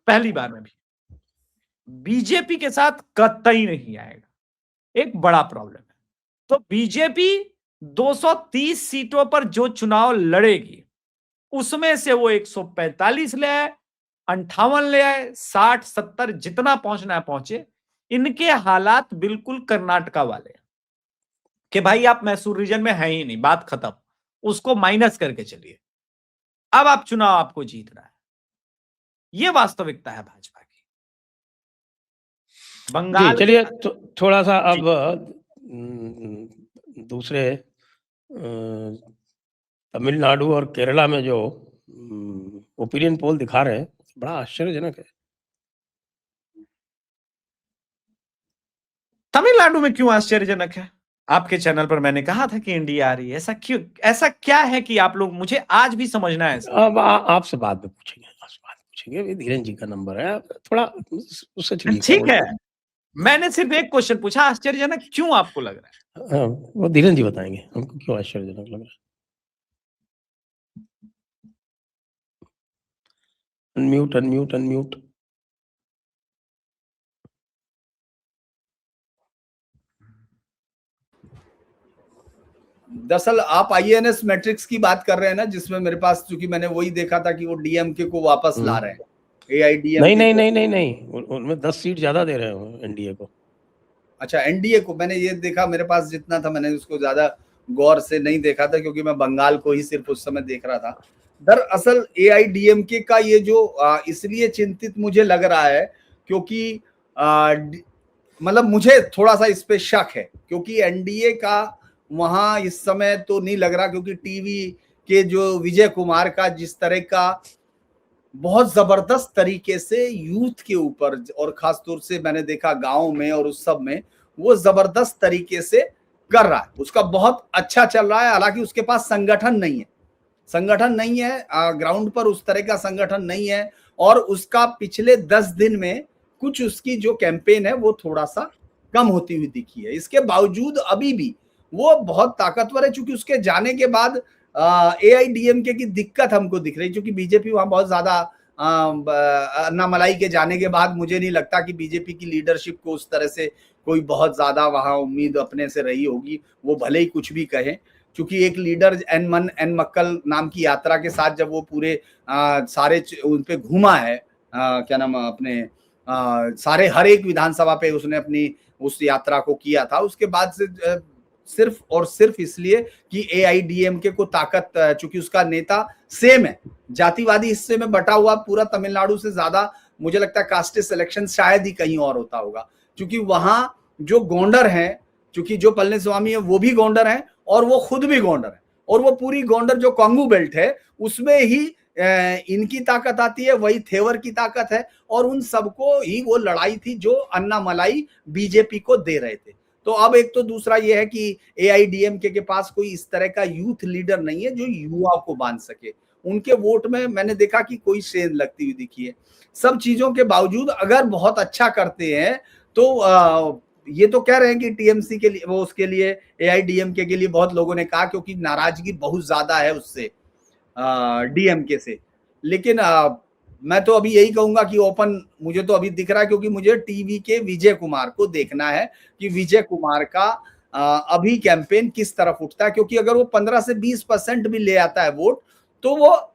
Speaker 2: पहली बार में भी, बीजेपी के साथ कतई नहीं आएगा, एक बड़ा प्रॉब्लम है। तो बीजेपी 230 सीटों पर जो चुनाव लड़ेगी उसमें से वो 145 ले आए, 58 ले आए, 60 70 जितना पहुंचना है पहुंचे। इनके हालात बिल्कुल कर्नाटका वाले हैं कि भाई आप मैसूर रीजन में है ही नहीं, बात खत्म, उसको माइनस करके चलिए, अब आप चुनाव आपको जीतना है। ये वास्तविकता है भाजपा की।
Speaker 1: जी,
Speaker 2: बंगाल
Speaker 1: चलिए
Speaker 2: के
Speaker 1: थोड़ा सा
Speaker 2: जी।
Speaker 1: अब दूसरे तमिलनाडु और केरला में जो ओपिनियन पोल दिखा रहे हैं, बड़ा आश्चर्यजनक है।
Speaker 2: तमिलनाडु में क्यों आश्चर्यजनक है? आपके चैनल पर मैंने कहा था कि इंडिया आ रही है, ऐसा क्यों, ऐसा क्या है कि आप लोग, मुझे आज भी समझना है सर।
Speaker 1: अब आपसे बाद में पूछेंगे, आपसे बाद में पूछेंगे, ये धीरेन जी का नंबर है, आप थोड़ा उससे चलिए।
Speaker 2: ठीक है, मैंने सिर्फ एक क्वेश्चन पूछा, आश्चर्यजनक क्यों आपको लग रहा है?
Speaker 1: हाँ, वो धीरेन जी बताएंगे हमको क्यों आश्चर्यजनक लग रहा है। Unmute unmute unmute.
Speaker 3: दरअसल आप आईएनएस मैट्रिक्स की बात कर रहे हैं ना, जिसमें मेरे पास, चूंकि मैंने वही देखा था कि वो डीएमके को वापस ला रहे हैं, एआईडीएमके
Speaker 1: नहीं नहीं
Speaker 3: को।
Speaker 1: नहीं नहीं नहीं, उनमें 10 सीट ज्यादा दे रहे हो एनडीए को।
Speaker 3: अच्छा, एनडीए को मैंने ये देखा, मेरे पास जितना था मैंने उसको ज्यादा गौर से नहीं देखा था, क्योंकि मैं बंगाल को ही सिर्फ उस समय देख रहा था। दरअसल एआईडीएमके का ये जो इसलिए चिंतित मुझे लग रहा है क्योंकि मतलब मुझे थोड़ा सा इस पे शक है, क्योंकि एनडीए का वहां इस समय तो नहीं लग रहा, क्योंकि टीवी के जो विजय कुमार का जिस तरह का बहुत जबरदस्त तरीके से यूथ के ऊपर, और खासतौर से मैंने देखा गांव में और उस सब में, वो जबरदस्त तरीके से कर रहा है, उसका बहुत अच्छा चल रहा है। हालांकि उसके पास संगठन नहीं है, संगठन नहीं है, ग्राउंड पर उस तरह का संगठन नहीं है, और उसका पिछले 10 दिन में कुछ उसकी जो कैंपेन है वो थोड़ा सा कम होती हुई दिखी है। इसके बावजूद अभी भी वो बहुत ताकतवर है, क्योंकि उसके जाने के बाद एआईडीएमके की दिक्कत हमको दिख रही है, क्योंकि बीजेपी वहां बहुत ज्यादा अन्नामलाई के जाने के बाद मुझे नहीं लगता कि बीजेपी की लीडरशिप को उस तरह से कोई बहुत ज्यादा वहां उम्मीद अपने से रही होगी, वो भले ही कुछ भी कहें, क्योंकि एक लीडर एन मन एन मक्कल नाम की यात्रा के साथ जब वो पूरे सारे उन पे घूमा है, क्या नाम अपने सारे हर एक विधानसभा पे उसने अपनी उस यात्रा को किया था, उसके बाद से सिर्फ और सिर्फ इसलिए कि एआईडीएमके को ताकत, चूंकि उसका नेता सेम है, जातिवादी हिस्से में बटा हुआ, पूरा तमिलनाडु से ज्यादा मुझे लगता है कास्ट सिलेक्शन शायद ही कहीं और होता होगा, क्योंकि वहां जो गोंडर हैं, चूंकि जो पलनीस्वामी है वो भी गोंडर हैं और वो खुद भी गोंडर है, और वो पूरी गोंडर जो कांगू बेल्ट है उसमें ही इनकी ताकत आती है, वही थेवर की ताकत है, और उन सबको ही वो लड़ाई थी जो अन्नामलाई बीजेपी को दे रहे थे। तो अब एक तो दूसरा ये है कि एआईडीएमके के पास कोई इस तरह का यूथ लीडर नहीं है जो युवाओं को बांध सके। उनके वोट में मैंने देखा कि कोई सेंध लगती हुई दिखी है। सब चीजों के बावजूद अगर बहुत अच्छा करते हैं तो ये तो कह रहे हैं कि टीएमसी के लिए, वो उसके लिए एआईडीएमके के लिए बहुत लोगों ने कहा, क्योंकि नाराजगी बहुत ज्यादा है उससे, डीएमके से। लेकिन मैं तो अभी यही कहूंगा कि ओपन मुझे तो अभी दिख रहा है, क्योंकि मुझे टीवी के विजय कुमार को देखना है कि विजय कुमार का अभी कैंपेन किस तरफ उठता है, क्योंकि अगर वो 15 से 20% भी ले आता है वोट, तो वो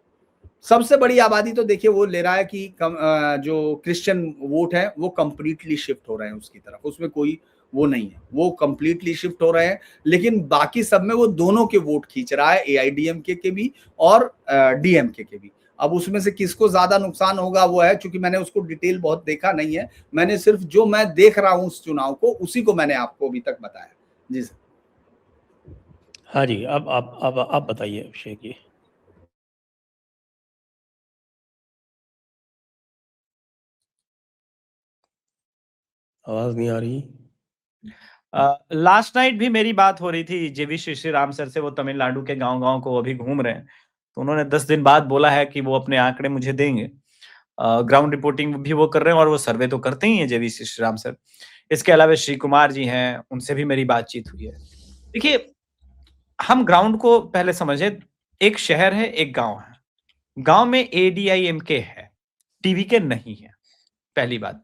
Speaker 3: सबसे बड़ी आबादी तो देखिए वो ले रहा है कि जो क्रिश्चियन वोट है वो कंप्लीटली शिफ्ट हो रहे हैं उसकी तरफ, उसमें कोई वो नहीं है, वो कंप्लीटली शिफ्ट हो रहे हैं। लेकिन बाकी सब में वो दोनों के वोट खींच रहा है, एआईडीएमके के भी और डीएमके के भी। अब उसमें से किसको ज्यादा नुकसान होगा वो है, क्योंकि मैंने उसको डिटेल बहुत देखा नहीं है, मैंने सिर्फ जो मैं देख रहा हूं उस चुनाव को, उसी को मैंने आपको अभी तक बताया। जी सर।
Speaker 1: हाँ जी, अब आप बताइए अभिषेक जी। आवाज नहीं आ रही।
Speaker 2: लास्ट नाइट भी मेरी बात हो रही थी जेवी श्री राम सर से, वो तमिलनाडु के गांव-गांव को अभी घूम रहे हैं। तो उन्होंने 10 दिन बाद बोला है कि वो अपने आंकड़े मुझे देंगे। ग्राउंड रिपोर्टिंग भी वो कर रहे हैं और वो सर्वे तो करते ही हैं जेवीसी श्रीराम सर। इसके अलावा श्री कुमार जी हैं, उनसे भी मेरी बातचीत हुई है। देखिए, हम ग्राउंड को पहले समझे, एक शहर है, एक गांव है। गांव में एडीआईएमके है, टीवीके नहीं है, पहली बात।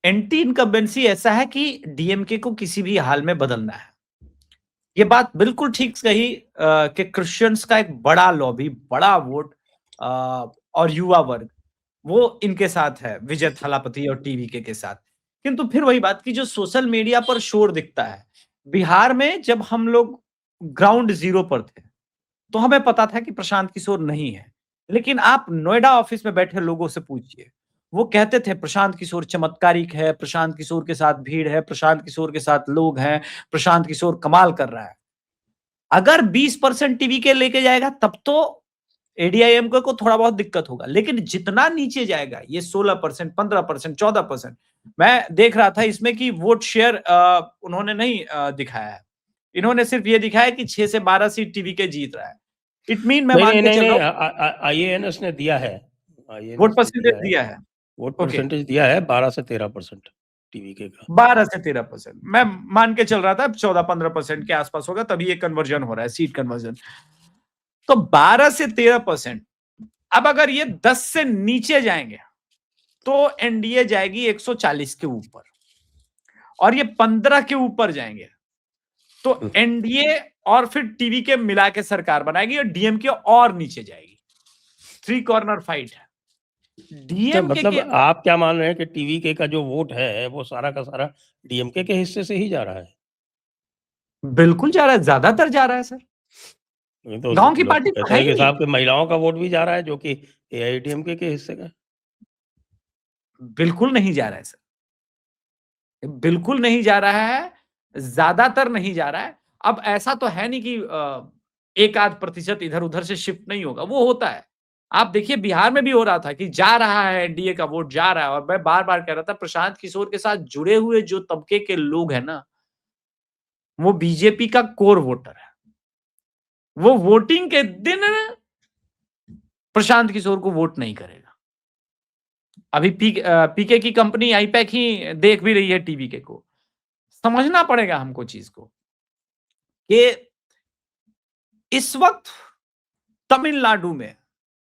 Speaker 2: एंटी इनकम्बेंसी ऐसा है कि डीएमके को किसी भी हाल में बदलना है। ये बात बिल्कुल ठीक कही कि क्रिश्चियंस का एक बड़ा लॉबी, बड़ा वोट और युवा वर्ग वो इनके साथ है, विजय थालापति और टीवीके के साथ। किंतु फिर वही बात कि जो सोशल मीडिया पर शोर दिखता है, बिहार में जब हम लोग ग्राउंड जीरो पर थे तो हमें पता था कि प्रशांत किशोर नहीं है, लेकिन आप नोएडा ऑफिस में बैठे लोगों से पूछिए, वो कहते थे प्रशांत किशोर चमत्कारिक है, प्रशांत किशोर के साथ भीड़ है, प्रशांत किशोर के साथ लोग हैं, प्रशांत किशोर कमाल कर रहा है। अगर 20% टीवी के लेके जाएगा तब तो एडीआईएम को थोड़ा बहुत दिक्कत होगा, लेकिन जितना नीचे जाएगा, ये 16%, 15%, 14%, मैं देख रहा था इसमें कि वोट शेयर उन्होंने नहीं दिखाया है। इन्होंने सिर्फ ये दिखाया कि 6 से 12 सीट टीवी के जीत रहा है। इट मीन मैं मान के चल रहा हूं
Speaker 1: आईएएनएस ने दिया है,
Speaker 2: वोट परसेंटेज दिया है,
Speaker 1: वोट परसेंटेज दिया है 12 से 13% टीवीके का।
Speaker 2: 12 से 13%, मैं मान के चल रहा था 14-15% के आसपास होगा, तभी ये कन्वर्जन हो रहा है, सीट कन्वर्जन। तो 12 से 13%। अब अगर ये 10 से नीचे जाएंगे तो एनडीए जाएगी 140 के ऊपर, और ये 15 के ऊपर जाएंगे तो एनडीए और फिर टीवी के मिला के सरकार बनाएगी और डीएमके और नीचे जाएगी। 3 कॉर्नर फाइट है। डीएमके
Speaker 1: मतलब
Speaker 2: के
Speaker 1: आप क्या मान रहे हैं कि टीवीके का जो वोट है वो सारा का सारा डीएमके के हिस्से से ही जा रहा है?
Speaker 2: बिल्कुल जा रहा है, ज्यादातर जा रहा है सर।
Speaker 1: तो
Speaker 2: गांव की
Speaker 1: लोग
Speaker 2: पार्टी
Speaker 1: कहते हैं कि साहब कि महिलाओं का वोट भी जा रहा है जो कि एआईएडीएमके के हिस्से का।
Speaker 2: बिल्कुल नहीं जा रहा है सर, बिल्कुल नहीं जा रहा है, ज्यादातर नहीं जा रहा है। अब ऐसा तो है नहीं कि एक आध प्रतिशत इधर उधर से शिफ्ट नहीं होगा, वो होता है। आप देखिए बिहार में भी हो रहा था कि जा रहा है, एनडीए का वोट जा रहा है, और मैं बार बार कह रहा था प्रशांत किशोर के साथ जुड़े हुए जो तबके के लोग हैं ना, वो बीजेपी का कोर वोटर है। वो वोटिंग के दिन प्रशांत किशोर को वोट नहीं करेगा। अभी पीके की कंपनी आईपैक ही देख भी रही है टीवीके को। समझना पड़ेगा हमको चीज को कि इस वक्त तमिलनाडु में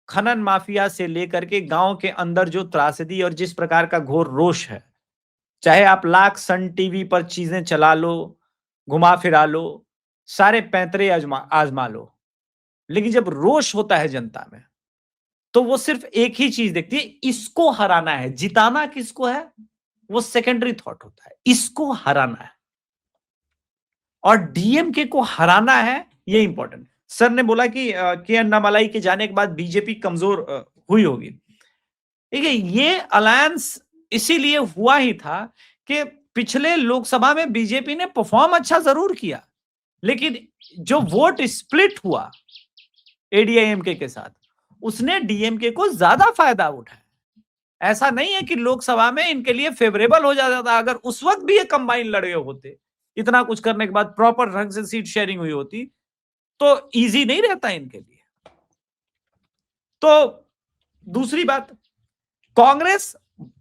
Speaker 2: खनन माफिया से लेकर के गांव के अंदर जो त्रासदी और जिस प्रकार का घोर रोष है, चाहे आप लाख सन टीवी पर चीजें चला लो, घुमा फिरा लो, सारे पैंतरे आजमा लो, लेकिन जब रोष होता है जनता में तो वो सिर्फ एक ही चीज देखती है, इसको हराना है। जिताना किसको है वो सेकेंडरी थॉट होता है, इसको हराना है, और डीएमके को हराना है, ये इंपॉर्टेंट। सर ने बोला कि के अन्नामलाई के जाने के बाद बीजेपी कमजोर हुई होगी। देखिए, ये अलायंस इसीलिए हुआ ही था कि पिछले लोकसभा में बीजेपी ने परफॉर्म अच्छा जरूर किया, लेकिन जो वोट स्प्लिट हुआ एडीआईएमके के साथ, उसने डीएमके को ज्यादा फायदा उठाया। ऐसा नहीं है कि लोकसभा में इनके लिए फेवरेबल हो जाता था। अगर उस वक्त भी ये कंबाइन लड़े होते, इतना कुछ करने के बाद प्रॉपर ढंग से सीट शेयरिंग हुई होती, तो इजी नहीं रहता इनके लिए। तो दूसरी बात, कांग्रेस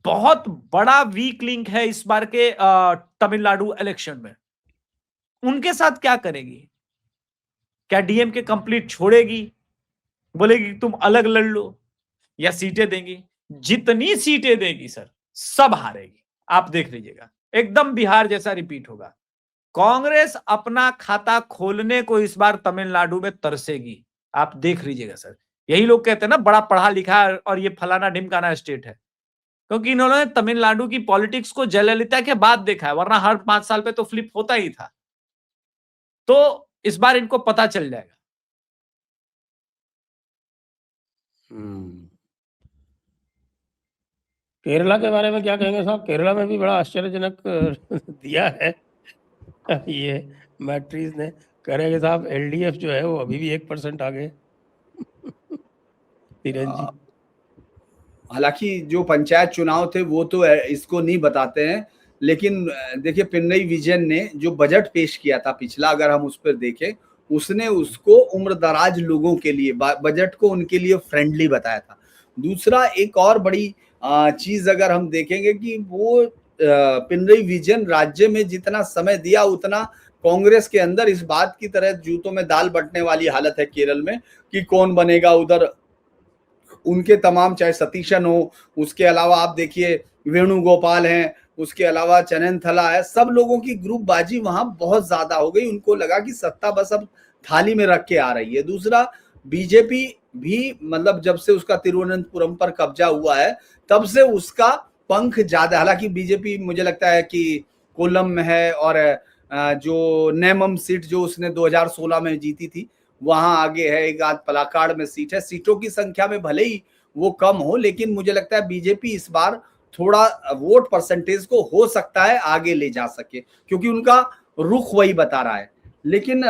Speaker 2: बहुत बड़ा वीक लिंक है इस बार के तमिलनाडु इलेक्शन में। उनके साथ क्या करेगी? क्या डीएमके कंप्लीट छोड़ेगी, बोलेगी तुम अलग लड़ लो, या सीटें देंगी? जितनी सीटें देगी सर, सब हारेगी। आप देख लीजिएगा, एकदम बिहार जैसा रिपीट होगा। कांग्रेस अपना खाता खोलने को इस बार तमिलनाडु में तरसेगी। आप देख लीजिएगा सर। यही लोग कहते हैं ना बड़ा पढ़ा लिखा और ये फलाना ढिमकाना स्टेट है, क्योंकि इन्होंने तमिलनाडु की पॉलिटिक्स को जयललिता के बाद देखा है, वरना हर 5 साल पे तो फ्लिप होता ही था। तो इस बार इनको पता चल जाएगा।
Speaker 1: केरला के बारे में क्या कहेंगे साहब? केरला में भी बड़ा आश्चर्यजनक दिया है ये मैट्रिक्स ने। कह रहे हैं कि साहब एलडीएफ जो है वो अभी भी 1% आगे। धीरेन्द्र जी,
Speaker 3: हालांकि जो पंचायत चुनाव थे वो तो इसको नहीं बताते हैं, लेकिन देखिए पिनरई विजयन ने जो बजट पेश किया था पिछला, अगर हम उस पर देखें, उसने उसको उम्रदराज लोगों के लिए बजट को उनके लिए फ्रेंडली बताया था। दूसरा एक और बड़ी चीज अगर हम देखेंगे कि वो पिनरई विजयन राज्य में जितना समय दिया उतना कांग्रेस के अंदर इस बात की तरह जूतों में दाल बंटने वाली हालत है केरल में कि कौन बनेगा उधर। उनके तमाम चाहे सतीशन हो, उसके अलावा आप देखिए वेणुगोपाल हैं, उसके अलावा चननथला है, सब लोगों की ग्रुपबाजी वहां बहुत ज्यादा हो गई। उनको लगा कि सत्ता बस अब थाली में रख के आ रही है। दूसरा बीजेपी भी मतलब जब से उसका तिरुवनंतपुरम पर कब्जा हुआ है तब से उसका पंख ज्यादा, हालांकि बीजेपी मुझे लगता है कि कोल्लम में है और जो नेमम सीट जो उसने 2016 में जीती थी वहां आगे है, एक आध पलाकाड़ में सीट है। सीटों की संख्या में भले ही वो कम हो लेकिन मुझे लगता है बीजेपी इस बार थोड़ा वोट परसेंटेज को हो सकता है आगे ले जा सके क्योंकि उनका रुख वही बता रहा है। लेकिन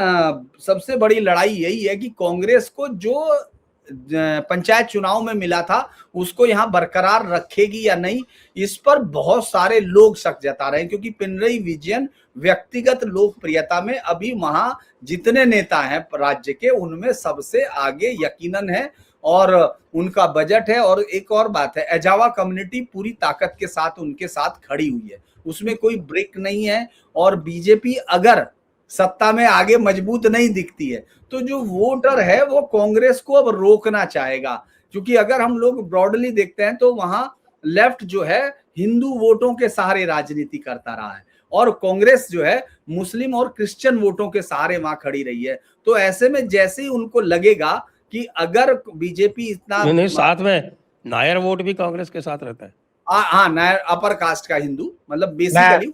Speaker 3: सबसे बड़ी लड़ाई यही है कि कांग्रेस को जो पंचायत चुनाव में मिला था उसको यहां बरकरार रखेगी या नहीं, इस पर बहुत सारे लोग शक जता रहे हैं क्योंकि पिनरई विजयन व्यक्तिगत लोकप्रियता में अभी वहां जितने नेता हैं राज्य के उनमें सबसे आगे यकीनन है और उनका बजट है। और एक और बात है, एजावा कम्युनिटी पूरी ताकत के साथ उनके साथ खड़ी हुई है, उसमें कोई ब्रेक नहीं है। और बीजेपी अगर सत्ता में आगे मजबूत नहीं दिखती है तो जो वोटर है वो कांग्रेस को अब रोकना चाहेगा क्योंकि अगर हम लोग ब्रॉडली देखते हैं तो वहां लेफ्ट जो है हिंदू वोटों के सहारे राजनीति करता रहा है और कांग्रेस जो है मुस्लिम और क्रिश्चियन वोटों के सहारे वहां खड़ी रही है। तो ऐसे में जैसे ही उनको लगेगा कि अगर बीजेपी इतना
Speaker 1: नहीं, साथ में नायर वोट भी कांग्रेस के साथ रहता है।
Speaker 3: हाँ, नायर अपर कास्ट का हिंदू मतलब बेसिकली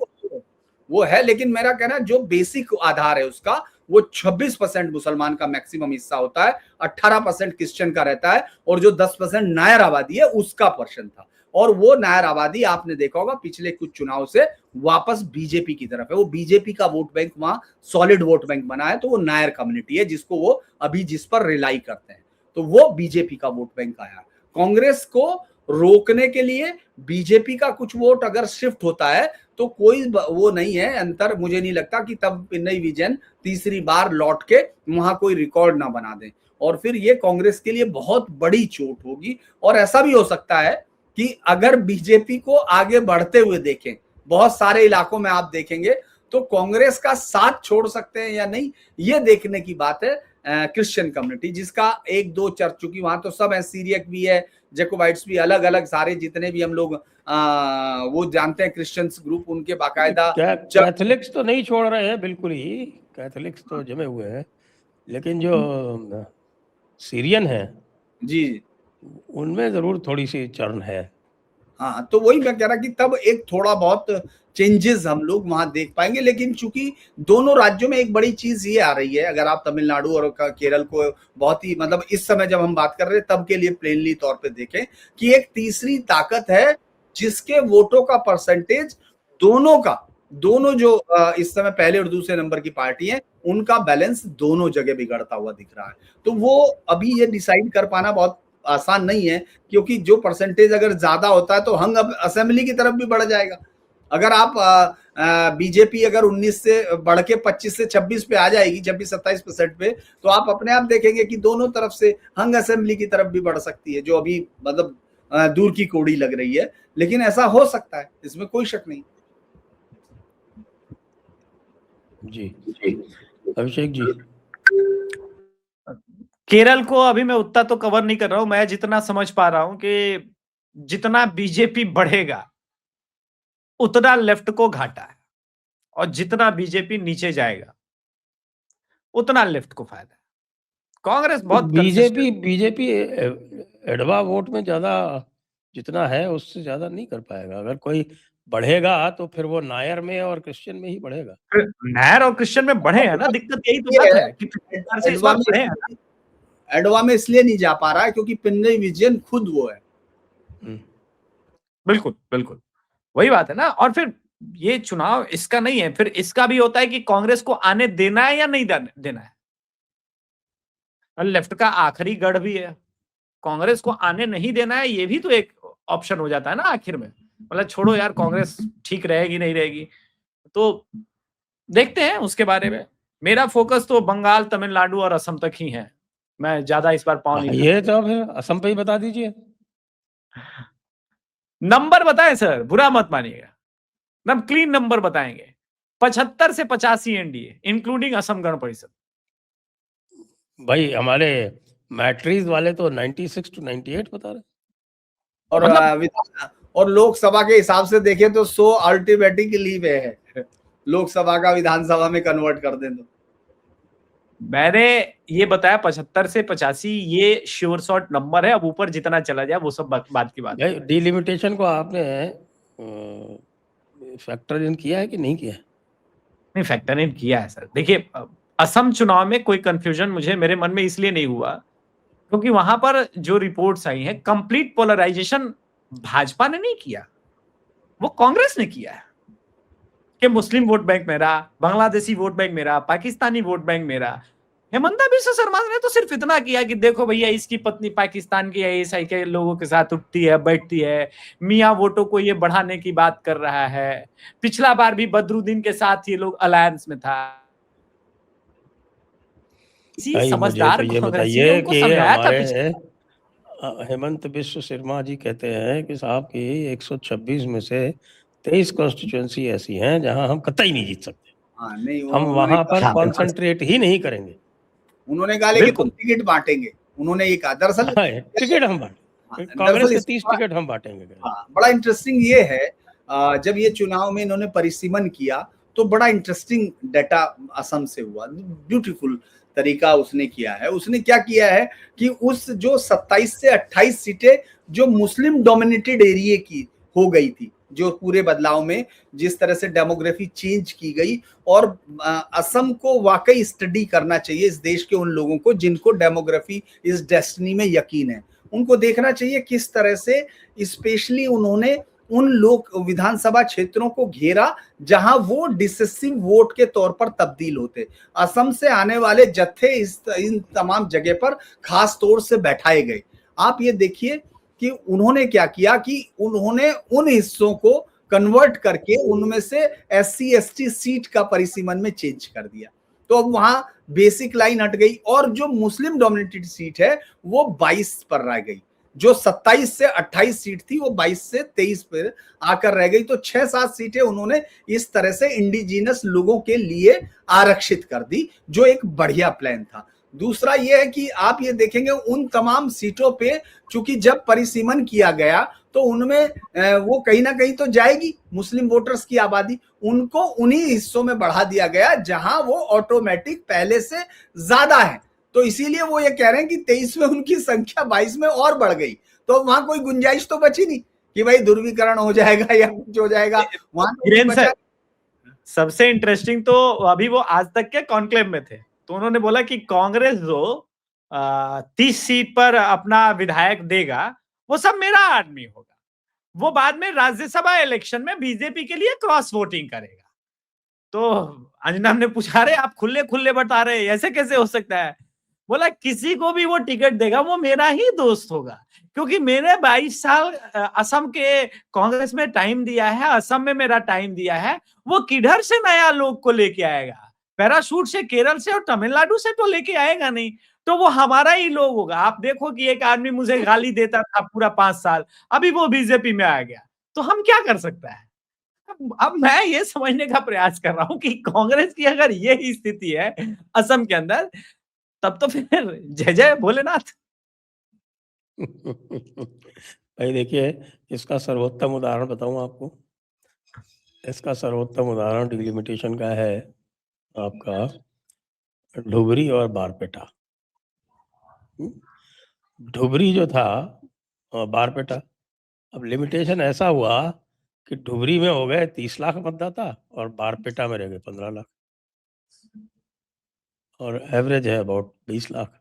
Speaker 3: वो है, लेकिन मेरा कहना जो बेसिक आधार है उसका वो 26% मुसलमान का मैक्सिमम हिस्सा होता है, 18% क्रिश्चियन का रहता है और जो 10% नायर आबादी है उसका पर्सन था। और वो नायर आबादी आपने देखा होगा पिछले कुछ चुनाव से वापस बीजेपी की तरफ है। वो बीजेपी का वोट बैंक वहां सॉलिड वोट बैंक बना है, तो वो नायर कम्युनिटी है जिसको वो अभी जिस पर रिलाई करते हैं, तो वो बीजेपी का वोट बैंक आया। कांग्रेस को रोकने के लिए बीजेपी का कुछ वोट अगर शिफ्ट होता है तो कोई वो नहीं है अंतर, मुझे नहीं लगता कि तब पिनरई विजयन तीसरी बार लौट के वहां कोई रिकॉर्ड ना बना दें और फिर ये कांग्रेस के लिए बहुत बड़ी चोट होगी। और ऐसा भी हो सकता है कि अगर बीजेपी को आगे बढ़ते हुए देखें, बहुत सारे इलाकों में आप देखेंगे तो कांग्रेस का साथ छोड़ सकते हैं या नहीं, ये देखने की बात है। क्रिश्चियन कम्युनिटी जिसका एक दो चर्च चुकी, वहां तो सब है, सीरियक भी है, जैकोबाइट्स भी, अलग अलग सारे जितने भी हम लोग वो जानते हैं क्रिश्चियंस ग्रुप, उनके बाकायदा
Speaker 1: कैथोलिक्स तो नहीं छोड़ रहे हैं बिल्कुल ही, कैथोलिक्स तो जमे हुए हैं, लेकिन जो सीरियन है
Speaker 3: जी
Speaker 1: उनमें जरूर थोड़ी सी चरण है।
Speaker 3: हाँ, तो वही मैं कह रहा कि तब एक थोड़ा बहुत चेंजेस हम लोग वहां देख पाएंगे। लेकिन चूंकि दोनों राज्यों में एक बड़ी चीज ये आ रही है, अगर आप तमिलनाडु और केरल को बहुत ही मतलब इस समय जब हम बात कर रहे हैं तब के लिए प्लेनली तौर पे देखें कि एक तीसरी ताकत है जिसके वोटों का परसेंटेज दोनों जो इस समय पहले और दूसरे नंबर की पार्टी है उनका बैलेंस दोनों जगह बिगड़ता हुआ दिख रहा है। तो वो अभी ये डिसाइड कर पाना बहुत आसान नहीं है क्योंकि जो परसेंटेज अगर ज्यादा होता है तो हंग असेंबली की तरफ भी बढ़ जाएगा। अगर आप बीजेपी अगर 19 से बढ़ के 25 से 26 पे आ जाएगी, 26-27% पे, तो आप अपने आप देखेंगे कि दोनों तरफ से हंग असेंबली की तरफ भी बढ़ सकती है, जो अभी मतलब दूर की कौड़ी लग रही है, लेकिन ऐसा हो सकता है, इसमें कोई शक नहीं।
Speaker 1: जी अभिषेक जी,
Speaker 2: केरल को अभी मैं उतना तो कवर नहीं कर रहा हूं, मैं जितना समझ पा रहा हूं कि जितना बीजेपी बढ़ेगा उतना लेफ्ट को घाटा है और जितना बीजेपी नीचे जाएगा उतना लेफ्ट को फायदा है। कांग्रेस बहुत
Speaker 1: बीजेपी एडवा वोट में ज्यादा जितना है उससे ज्यादा नहीं कर पाएगा। अगर कोई बढ़ेगा तो फिर वो नायर में और क्रिश्चियन में ही बढ़ेगा।
Speaker 2: नायर और क्रिश्चियन में बढ़े हैं ना, दिक्कत यही तो बात है कि इस बार बढ़े हैं ना।
Speaker 3: एडवा में इसलिए नहीं जा पा रहा है क्योंकि पिनरई विजयन खुद वो है।
Speaker 2: बिल्कुल बिल्कुल वही बात है ना। और फिर ये चुनाव इसका नहीं है, फिर इसका भी होता है कि कांग्रेस को आने देना है या नहीं देना है। लेफ्ट का आखिरी गढ़ भी है, कांग्रेस को आने नहीं देना है, ये भी तो एक ऑप्शन हो जाता है ना आखिर में। मतलब छोड़ो यार कांग्रेस ठीक रहेगी नहीं रहेगी, तो देखते हैं उसके बारे में। मेरा फोकस तो बंगाल, तमिलनाडु और असम तक ही है। मैं ज्यादा इस बार पाँव नहीं
Speaker 1: ये तो फिर असम पे ही बता दीजिए।
Speaker 2: नंबर बताएं सर, बुरा मत मानिएगा, हम क्लीन नंबर बताएंगे। 75 से 85 एनडीए इंक्लूडिंग असम गण परिषद।
Speaker 1: भाई हमारे मैट्रीज वाले तो 96 to 98 बता रहे।
Speaker 3: और और लोकसभा के हिसाब से देखें तो 100 अल्टीमेटिकली में है, लोकसभा का विधानसभा में कन्वर्ट कर दें तो।
Speaker 2: मैंने ये बताया 75 से 85 ये श्योर शॉट नंबर है, अब ऊपर जितना चला जाए वो सब बात की बात है।
Speaker 1: डिलिमिटेशन को आपने फैक्टर इन किया है कि नहीं किया?
Speaker 2: नहीं, फैक्टर इन किया है सर। देखिए, असम चुनाव में कोई कंफ्यूजन मेरे मन में इसलिए नहीं हुआ क्योंकि वहां पर जो रिपोर्ट्स आई हैं, कंप्लीट पोलराइजेशन भाजपा ने नहीं किया, वो कांग्रेस ने किया है कि मुस्लिम वोट बैंक मेरा, बांग्लादेशी वोट बैंक मेरा, पाकिस्तानी वोट बैंक मेरा। हेमंता बिस्वा शर्मा ने तो सिर्फ इतना किया कि देखो भैया, इसकी पत्नी पाकिस्तान की आईएसआई के लोगों के साथ उठती है बैठती है, मियां वोटों को ये बढ़ाने की बात कर रहा है। पिछला बार भी बदरुद्दीन के साथ ये लोग अलायंस में था। समझदार
Speaker 1: मुझे तो ये बताइए कि हमारे हेमंत बिस्वा शर्मा जी कहते हैं कि साहब की 126 में से 23 कॉन्स्टिट्यूएंसी ऐसी हैं जहां हम कतई नहीं जीत सकते।
Speaker 3: हाँ, नहीं,
Speaker 1: हम वहां पर कॉन्सेंट्रेट ही नहीं करेंगे।
Speaker 3: उन्होंने कहा लेकिन तुम टिकट बांटेंगे, उन्होंने ये कहा। दरअसल
Speaker 1: टिकट हम बांटेंगे, कांग्रेस के 30 टिकट हम बांटेंगे।
Speaker 3: हाँ, बड़ा इंटरेस्टिंग ये है, जब ये चुनाव में इन्होंने परिसीमन किया तो बड़ा इंटरेस्टिंग डाटा असम से हुआ। ब्यूटीफुल तरीका उसने किया है। उसने क्या किया है कि उस जो 27 से 28 सीटें जो मुस्लिम डोमिनेटेड एरिया की हो गई थी, जो पूरे बदलाव में जिस तरह से डेमोग्राफी चेंज की गई, और असम को वाकई स्टडी करना चाहिए इस देश के उन लोगों को जिनको डेमोग्राफी इस डेस्टिनी में यकीन है। उनको देखना चाहिए किस तरह से स्पेशली उन्होंने उन लोग विधानसभा क्षेत्रों को घेरा जहां वो डिसिसिव वोट के तौर पर तब्दील होते। असम से आने वाले जत्थे इन तमाम जगह पर खास तौर से बैठाए गए। आप ये देखिए कि उन्होंने क्या किया कि उन्होंने उन हिस्सों को कन्वर्ट करके उनमें से SC ST सीट का परिसीमन में चेंज कर दिया। तो अब वहां बेसिक लाइन हट गई और जो मुस्लिम डोमिनेटेड सीट है वो 22 पर रह गई। जो 27 से 28 सीट थी वो 22 से 23 पर आकर रह गई। तो 6-7 सीटें उन्होंने इस तरह से इंडिजिनस लोगों के लिए आरक्षित कर दी, जो एक बढ़िया प्लान था। दूसरा ये है कि आप ये देखेंगे उन तमाम सीटों पे चूंकि जब परिसीमन किया गया तो उनमें वो कहीं ना कहीं तो जाएगी मुस्लिम वोटर्स की आबादी, उनको उन्हीं हिस्सों में बढ़ा दिया गया जहां वो ऑटोमेटिक पहले से ज्यादा है। तो इसीलिए वो ये कह रहे हैं कि 23 में उनकी संख्या 22 में और बढ़ गई। तो वहां कोई गुंजाइश तो बची नहीं कि भाई ध्रुवीकरण हो जाएगा या कुछ हो जाएगा। वहां
Speaker 2: सबसे इंटरेस्टिंग तो अभी वो आज तक के कॉन्क्लेव में थे, तो उन्होंने बोला कि कांग्रेस जो 30 सीट पर अपना विधायक देगा वो सब मेरा आदमी होगा, वो बाद में राज्यसभा इलेक्शन में बीजेपी के लिए क्रॉस वोटिंग करेगा। तो अंजना ने पूछा, रहे आप खुले खुले बता रहे, ऐसे कैसे हो सकता है? बोला किसी को भी वो टिकट देगा वो मेरा ही दोस्त होगा, क्योंकि मैंने 22 साल असम के कांग्रेस में टाइम दिया है, असम में मेरा टाइम दिया है। वो किधर से नया लोग को लेके आएगा? पैराशूट से, केरल से और तमिलनाडु से तो लेके आएगा नहीं, तो वो हमारा ही लोग होगा। आप देखो कि एक आदमी मुझे गाली देता था पूरा 5 साल, अभी वो बीजेपी में आ गया, तो हम क्या कर सकता है? अब मैं ये समझने का प्रयास कर रहा हूं कि कांग्रेस की अगर ये स्थिति है असम के अंदर, तब तो फिर जय जय भोलेनाथ।
Speaker 1: भाई देखिए, इसका सर्वोत्तम उदाहरण बताऊं आपको। इसका सर्वोत्तम उदाहरण डिलिमिटेशन का है आपका धुबरी और बारपेटा। धुबरी जो था बारपेटा, अब लिमिटेशन ऐसा हुआ कि धुबरी में हो गए 30 लाख मतदाता और बारपेटा में रह गए 15 लाख, और एवरेज है अबाउट 20 लाख।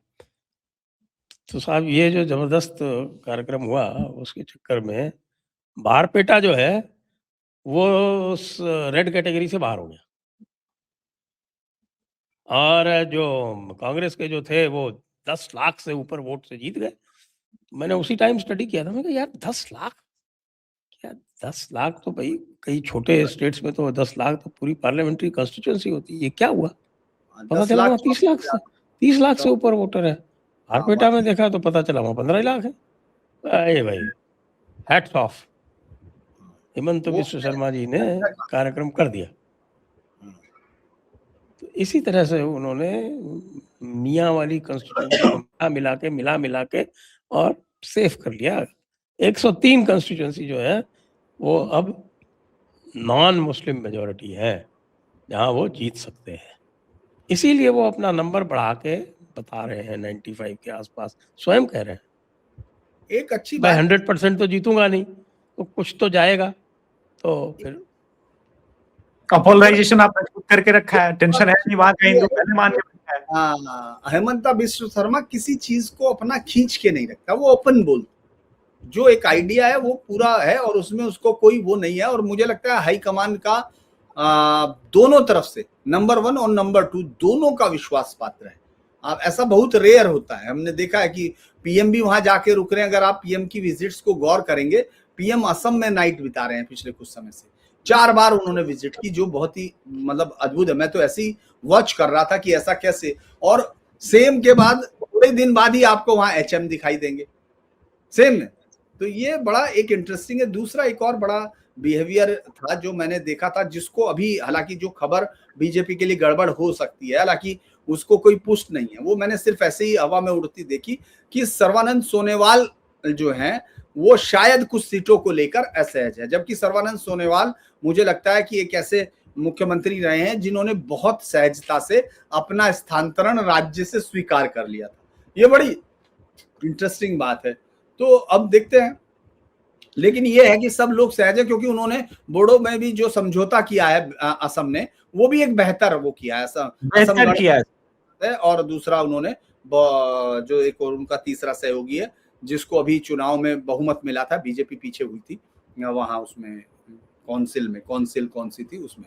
Speaker 1: तो साहब ये जो जबरदस्त कार्यक्रम हुआ उसके चक्कर में बारपेटा जो है वो उस रेड कैटेगरी से बाहर हो गया, और जो कांग्रेस के जो थे वो 10 लाख से ऊपर वोट से जीत गए। मैंने उसी टाइम स्टडी किया था, मैं कहा यार 10 लाख क्या, 10 लाख तो भाई कई छोटे स्टेट्स में तो 10 लाख तो पूरी पार्लियामेंट्री कॉन्स्टिट्यूएंसी होती है, ये क्या हुआ? पता
Speaker 3: 10
Speaker 1: चला
Speaker 3: लाख
Speaker 1: वहाँ 30 लाख से ऊपर वोटर है।
Speaker 3: हाँ,
Speaker 1: बारपेटा में देखा तो पता चला वहाँ 15 लाख है। अरे भाई, हैट्स ऑफ, हेमंत
Speaker 3: वो
Speaker 1: बिश्व शर्मा जी ने
Speaker 3: अच्छा काम।
Speaker 1: कार्यक्रम कर दिया। तो इसी तरह से उन्होंने मियाँ वाली कंस्टिट्यूएंसी को मिला मिला के और सेफ कर लिया। 103 कंस्टिट्यूएंसी जो है वो अब नॉन मुस्लिम मेजॉरिटी है, जहाँ वो जीत सकते हैं। इसीलिए वो अपना नंबर बढ़ा के बता रहे हैं 95 के आसपास, स्वयं कह रहे हैं
Speaker 3: एक अच्छी
Speaker 1: मैं
Speaker 3: बात
Speaker 1: 100% तो जीतूंगा नहीं, तो कुछ तो जाएगा। तो फिर
Speaker 2: पोलराइजेशन आपने खुद करके रखा है, टेंशन है नहीं, वहां का हिंदू पहले मान के बैठा है।
Speaker 3: हाँ, हेमंता बिश्व शर्मा किसी चीज को अपना खींच के नहीं रखता, वो ओपन बोल, जो एक आइडिया है वो पूरा है और उसमें उसको कोई वो नहीं है। और मुझे लगता है हाईकमान का दोनों तरफ से नंबर 1 और नंबर 2 दोनों का विश्वास पात्र है। अब ऐसा बहुत रेयर होता है, हमने देखा है कि पीएम भी वहां जाके रुक रहे हैं। अगर आप पीएम की विजिट्स को गौर करेंगे, पीएम असम में नाइट बिता रहे हैं पिछले कुछ समय से, 4 बार उन्होंने विजिट की, जो बहुत ही मतलब अद्भुत है। मैं तो ऐसे ही वॉच कर रहा था कि ऐसा कैसे, और सेम के बाद थोड़े दिन बाद ही आपको वहां एचएम दिखाई देंगे सेम में। तो ये बड़ा एक इंटरेस्टिंग है। दूसरा एक और बड़ा बिहेवियर था जो मैंने देखा था, जिसको अभी हालांकि जो खबर बीजेपी के लिए गड़बड़ हो सकती है, हालांकि उसको कोई पुष्ट नहीं है, वो मैंने सिर्फ ऐसे ही हवा में उड़ती देखी कि सर्बानंद सोनोवाल जो हैं वो शायद कुछ सीटों को लेकर असहज है। जबकि सर्बानंद सोनोवाल मुझे लगता है कि एक ऐसे मुख्यमंत्री रहे हैं जिन्होंने बहुत सहजता से अपना स्थानांतरण राज्य से स्वीकार कर लिया था। ये बड़ी इंटरेस्टिंग बात है। तो अब देखते हैं, लेकिन ये है कि सब लोग सहज है क्योंकि उन्होंने बोडो में भी जो समझौता किया है असम ने, वो भी एक बेहतर वो किया है। असम
Speaker 2: किया
Speaker 3: है। और दूसरा उन्होंने जो एक और उनका तीसरा सहयोगी है, जिसको अभी चुनाव में बहुमत मिला था, बीजेपी पीछे हुई थी वहां, उसमें कौंसिल कौन सी थी उसमें,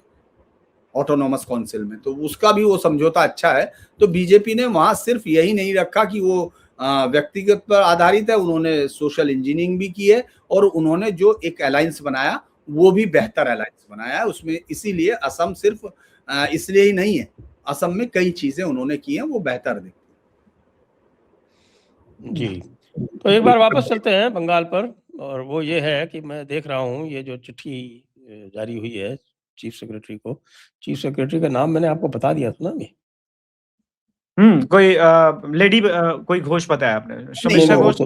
Speaker 3: ऑटोनॉमस काउंसिल में, तो उसका भी वो समझौता अच्छा है। तो बीजेपी ने वहां सिर्फ यही नहीं रखा कि वो व्यक्तिगत पर आधारित है, उन्होंने सोशल इंजीनियरिंग भी की है और उन्होंने जो एक अलायंस बनाया वो भी बेहतर अलायंस बनाया है उसमें। इसीलिए असम सिर्फ इसलिए ही नहीं है, असम में कई चीजें उन्होंने की हैं वो बेहतर दिखती
Speaker 1: जी। तो एक बार वापस चलते हैं बंगाल पर, और वो ये है कि मैं देख रहा हूँ ये जो चिट्ठी जारी हुई है चीफ सेक्रेटरी को, चीफ सेक्रेटरी का नाम मैंने आपको बता दिया था ना अभी।
Speaker 2: कोई लेडी कोई घोष बताया आपने,
Speaker 3: नहीं,
Speaker 2: समीक्षा
Speaker 1: वो
Speaker 2: घोष।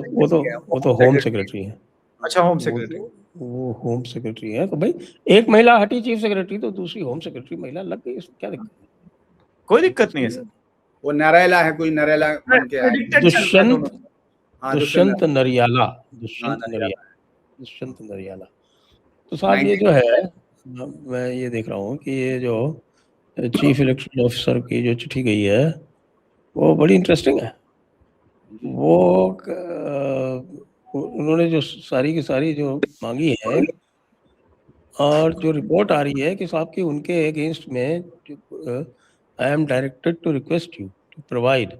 Speaker 1: तो होम सेक्रेटरी है।
Speaker 2: अच्छा, होम सेक्रेटरी।
Speaker 1: वो होम सेक्रेटरी है। तो भाई एक महिला हटी चीफ सेक्रेटरी तो दूसरी होम सेक्रेटरी महिला लग गई, इसमें क्या दिक्कत है?
Speaker 2: कोई दिक्कत नहीं है सर।
Speaker 3: वो नरेला है, कोई नरेला बन के आया।
Speaker 1: दुष्यंत नरियाला,
Speaker 3: हाँ,
Speaker 1: दुष्यंत नरियाला। तो साहब ये जो है, मैं ये देख रहा हूँ कि ये जो चीफ इलेक्शन ऑफिसर की जो चिट्ठी गई है वो बड़ी इंटरेस्टिंग है। वो उन्होंने जो सारी की सारी जो मांगी है और जो रिपोर्ट आ रही है कि साहब की उनके अगेंस्ट में I am directed to request you to provide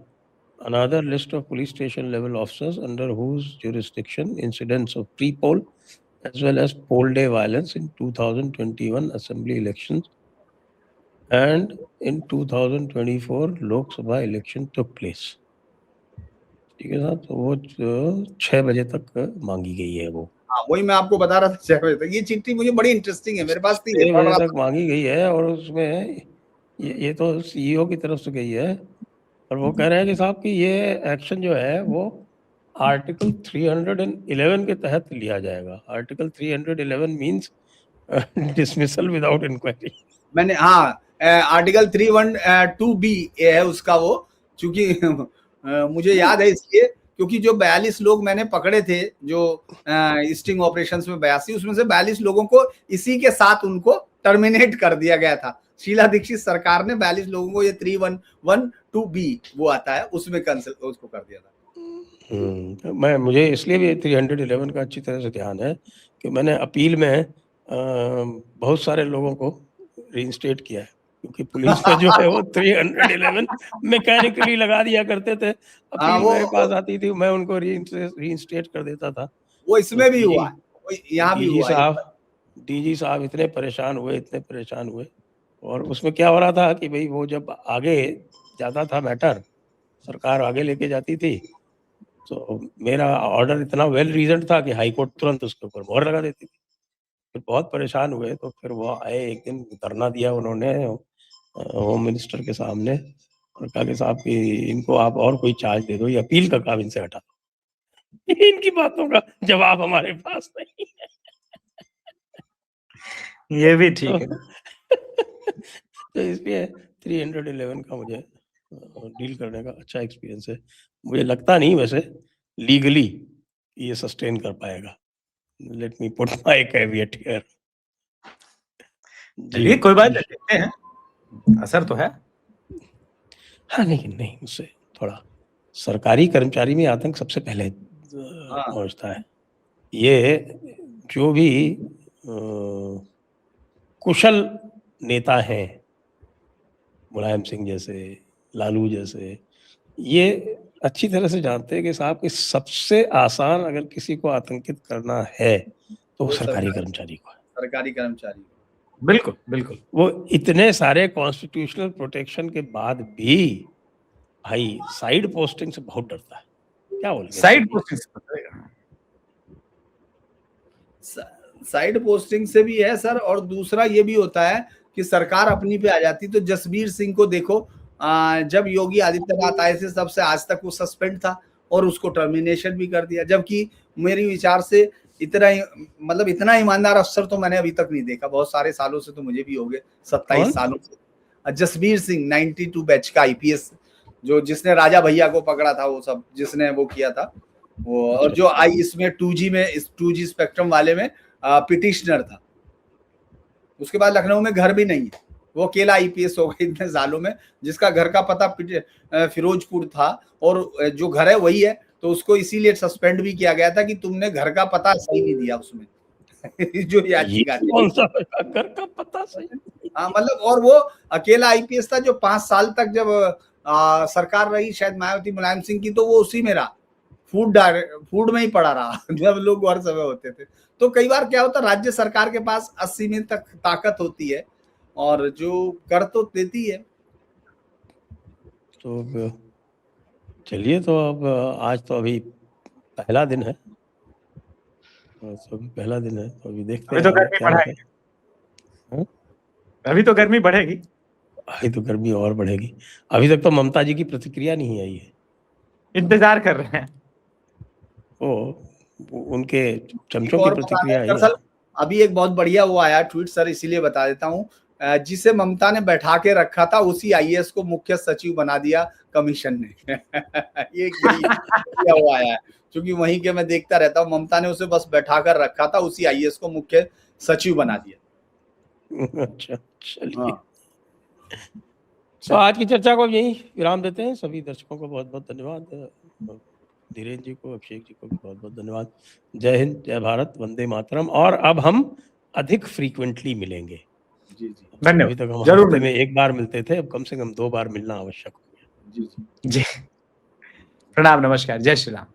Speaker 1: another list of police station level officers under whose jurisdiction incidents of pre-poll as well as poll day violence in 2021 assembly elections and in 2024 Lok Sabha election took place. ठीक है साहब, तो वो 6 बजे तक मांगी गई है वो।
Speaker 3: हाँ, वही मैं आपको बता रहा था 6 बजे तक। ये चिट्ठी मुझे बड़ी इंटरेस्टिंग है, मेरे पास थी,
Speaker 1: 6 बजे तक मांगी गई है और उसमें ये तो सीईओ की तरफ से गई है और वो कह रहे हैं कि साहब कि ये एक्शन जो है वो आर्टिकल 311 के तहत लिया जाएगा। Article 311 means dismissal without inquiry.
Speaker 3: मैंने आर्टिकल 312 बी है उसका वो, क्योंकि मुझे याद है इसलिए क्योंकि जो 42 लोग मैंने पकड़े थे जो स्टिंग ऑपरेशंस में 82, उसमें से 42 लोगों को इसी के साथ उनको टर्मिनेट कर दिया गया था। शीला दीक्षित सरकार ने 42 लोगों को ये 312 बी वो आता है उसमें कैंसिल उसको कर दिया था।
Speaker 1: मुझे इसलिए भी 311 का अच्छी तरह से ध्यान है कि मैंने अपील में बहुत सारे लोगों को रीइंस्टेट किया है, क्योंकि पुलिस में जो है वो 311 मैकेनिकली लगा दिया करते थे। अपील मेरे पास आती थी, मैं उनको रीइंस्टेट कर देता था।
Speaker 3: वो इसमें भी हुआ, यहाँ भी हुआ।
Speaker 1: डीजी साहब इतने परेशान हुए और उसमें क्या हो रहा था कि भाई वो जब आगे जाता था मैटर, सरकार आगे लेके जाती थी, तो मेरा ऑर्डर इतना वेल रीजन्ड था कि हाई कोर्ट तुरंत उसके ऊपर मोहर लगा देती थी। फिर बहुत परेशान हुए, तो फिर वो आए, एक दिन धरना दिया उन्होंने होम मिनिस्टर के सामने और कहा कि साहब कि इनको आप और कोई चार्ज दे दो, ये अपील का काम इनसे हटा दो। इनकी बातों का जवाब हमारे पास नहीं है।
Speaker 2: ये भी ठीक है।
Speaker 1: तो इसलिए 311 का मुझे डील करने का अच्छा एक्सपीरियंस है। मुझे लगता नहीं वैसे लीगली ये सस्टेन कर पाएगा। Let me put my caveat here.
Speaker 2: चलिए कोई बात नहीं, देखते हैं, असर तो है।
Speaker 1: हाँ, लेकिन नहीं, उससे थोड़ा सरकारी कर्मचारी में आतंक सबसे पहले
Speaker 3: हाँ।
Speaker 1: पहुंचता है। ये जो भी कुशल नेता हैं, मुलायम सिंह जैसे, लालू जैसे, ये अच्छी तरह से जानते हैं कि साहब कि सबसे आसान अगर किसी को आतंकित करना है तो वो सरकारी कर्मचारी को है।
Speaker 3: सरकारी कर्मचारी,
Speaker 2: बिल्कुल बिल्कुल।
Speaker 1: वो इतने सारे कॉन्स्टिट्यूशनल प्रोटेक्शन के बाद भी भाई साइड पोस्टिंग से बहुत डरता है। क्या बोलेंगे?
Speaker 2: साइड पोस्टिंग से बताएगा।
Speaker 3: साइड पोस्टिंग से भी है सर, और दूसरा ये भी होता है कि सरकार अपनी पे आ जाती। तो जसबीर सिंह को देखो, जब योगी आदित्यनाथ आए थे तब से आज तक वो सस्पेंड था और उसको टर्मिनेशन भी कर दिया, जबकि मेरी विचार से इतना मतलब इतना ईमानदार अफसर तो मैंने अभी तक नहीं देखा। बहुत सारे सालों से, तो मुझे भी हो गए 27 सालों से। जसबीर सिंह 92 बैच का आईपीएस, जो जिसने राजा भैया को पकड़ा था, वो सब जिसने वो किया था वो, और जो आई इसमें 2G में, इस 2G स्पेक्ट्रम वाले में पिटिशनर था। उसके बाद लखनऊ में घर भी नहीं है, वो अकेला आईपीएस हो गए इतने सालों में, जिसका घर का पता फिरोजपुर था और जो घर है वही है। तो उसको इसीलिए सस्पेंड भी किया गया था कि तुमने घर का पता सही नहीं दिया उसमें। जो याचिका थी,
Speaker 1: कौन सा घर का पता सही?
Speaker 3: हाँ मतलब, और वो अकेला आईपीएस था जो 5 साल तक जब सरकार रही शायद मायावती मुलायम सिंह की, तो वो उसी में रहा, फूड में ही पड़ा रहा जब लोग हर समय होते थे। तो कई बार क्या होता है, राज्य सरकार के पास असीमित तक ताकत होती है और जो कर तो देती है।
Speaker 1: तो चलिए, तो अब आज तो अभी पहला दिन है, तो अभी पहला दिन है, तो अभी देखते हैं
Speaker 2: अभी तो
Speaker 1: आगे
Speaker 2: गर्मी
Speaker 1: क्या होता है।
Speaker 2: बढ़ेगी। अभी तो गर्मी बढ़ेगी।
Speaker 1: अभी तो गर्मी और बढ़ेगी। अभी तक तो ममता जी की प्रतिक्रिया नहीं आई है।
Speaker 2: इंतजार कर रहे हैं।
Speaker 1: उनके चमचों की
Speaker 3: और
Speaker 1: प्रतिक्रिया आई
Speaker 3: दरअसल अभी एक बहुत बढ़िया वो आया ट्वीट सर, इसीलिए बता देता हूँ। जिसे ममता ने बैठा के रखा था उसी आईएएस को मुख्य सचिव बना दिया कमीशन ने। ये क्या वो आया है, क्योंकि वहीं के मैं देखता रहता हूँ, ममता ने उसे बस बैठा कर रखा था, उसी आईएएस को मुख्य सचिव बना दिया।
Speaker 1: अच्छा, चलिए। तो आज की चर्चा को यही विराम देते हैं। सभी दर्शकों को बहुत बहुत धन्यवाद। धीरेन्द्र जी को, अभिषेक जी को भी बहुत बहुत धन्यवाद। जय हिंद, जय भारत, वंदे मातरम। और अब हम अधिक फ्रीक्वेंटली मिलेंगे।
Speaker 3: जी जी,
Speaker 2: धन्यवाद।
Speaker 1: अभी तक हम
Speaker 2: जरूर
Speaker 1: हफ्ते में 1 बार मिलते थे, अब कम से कम 2 बार मिलना आवश्यक हो गया।
Speaker 3: जी
Speaker 2: जी, प्रणाम, नमस्कार, जय श्री राम।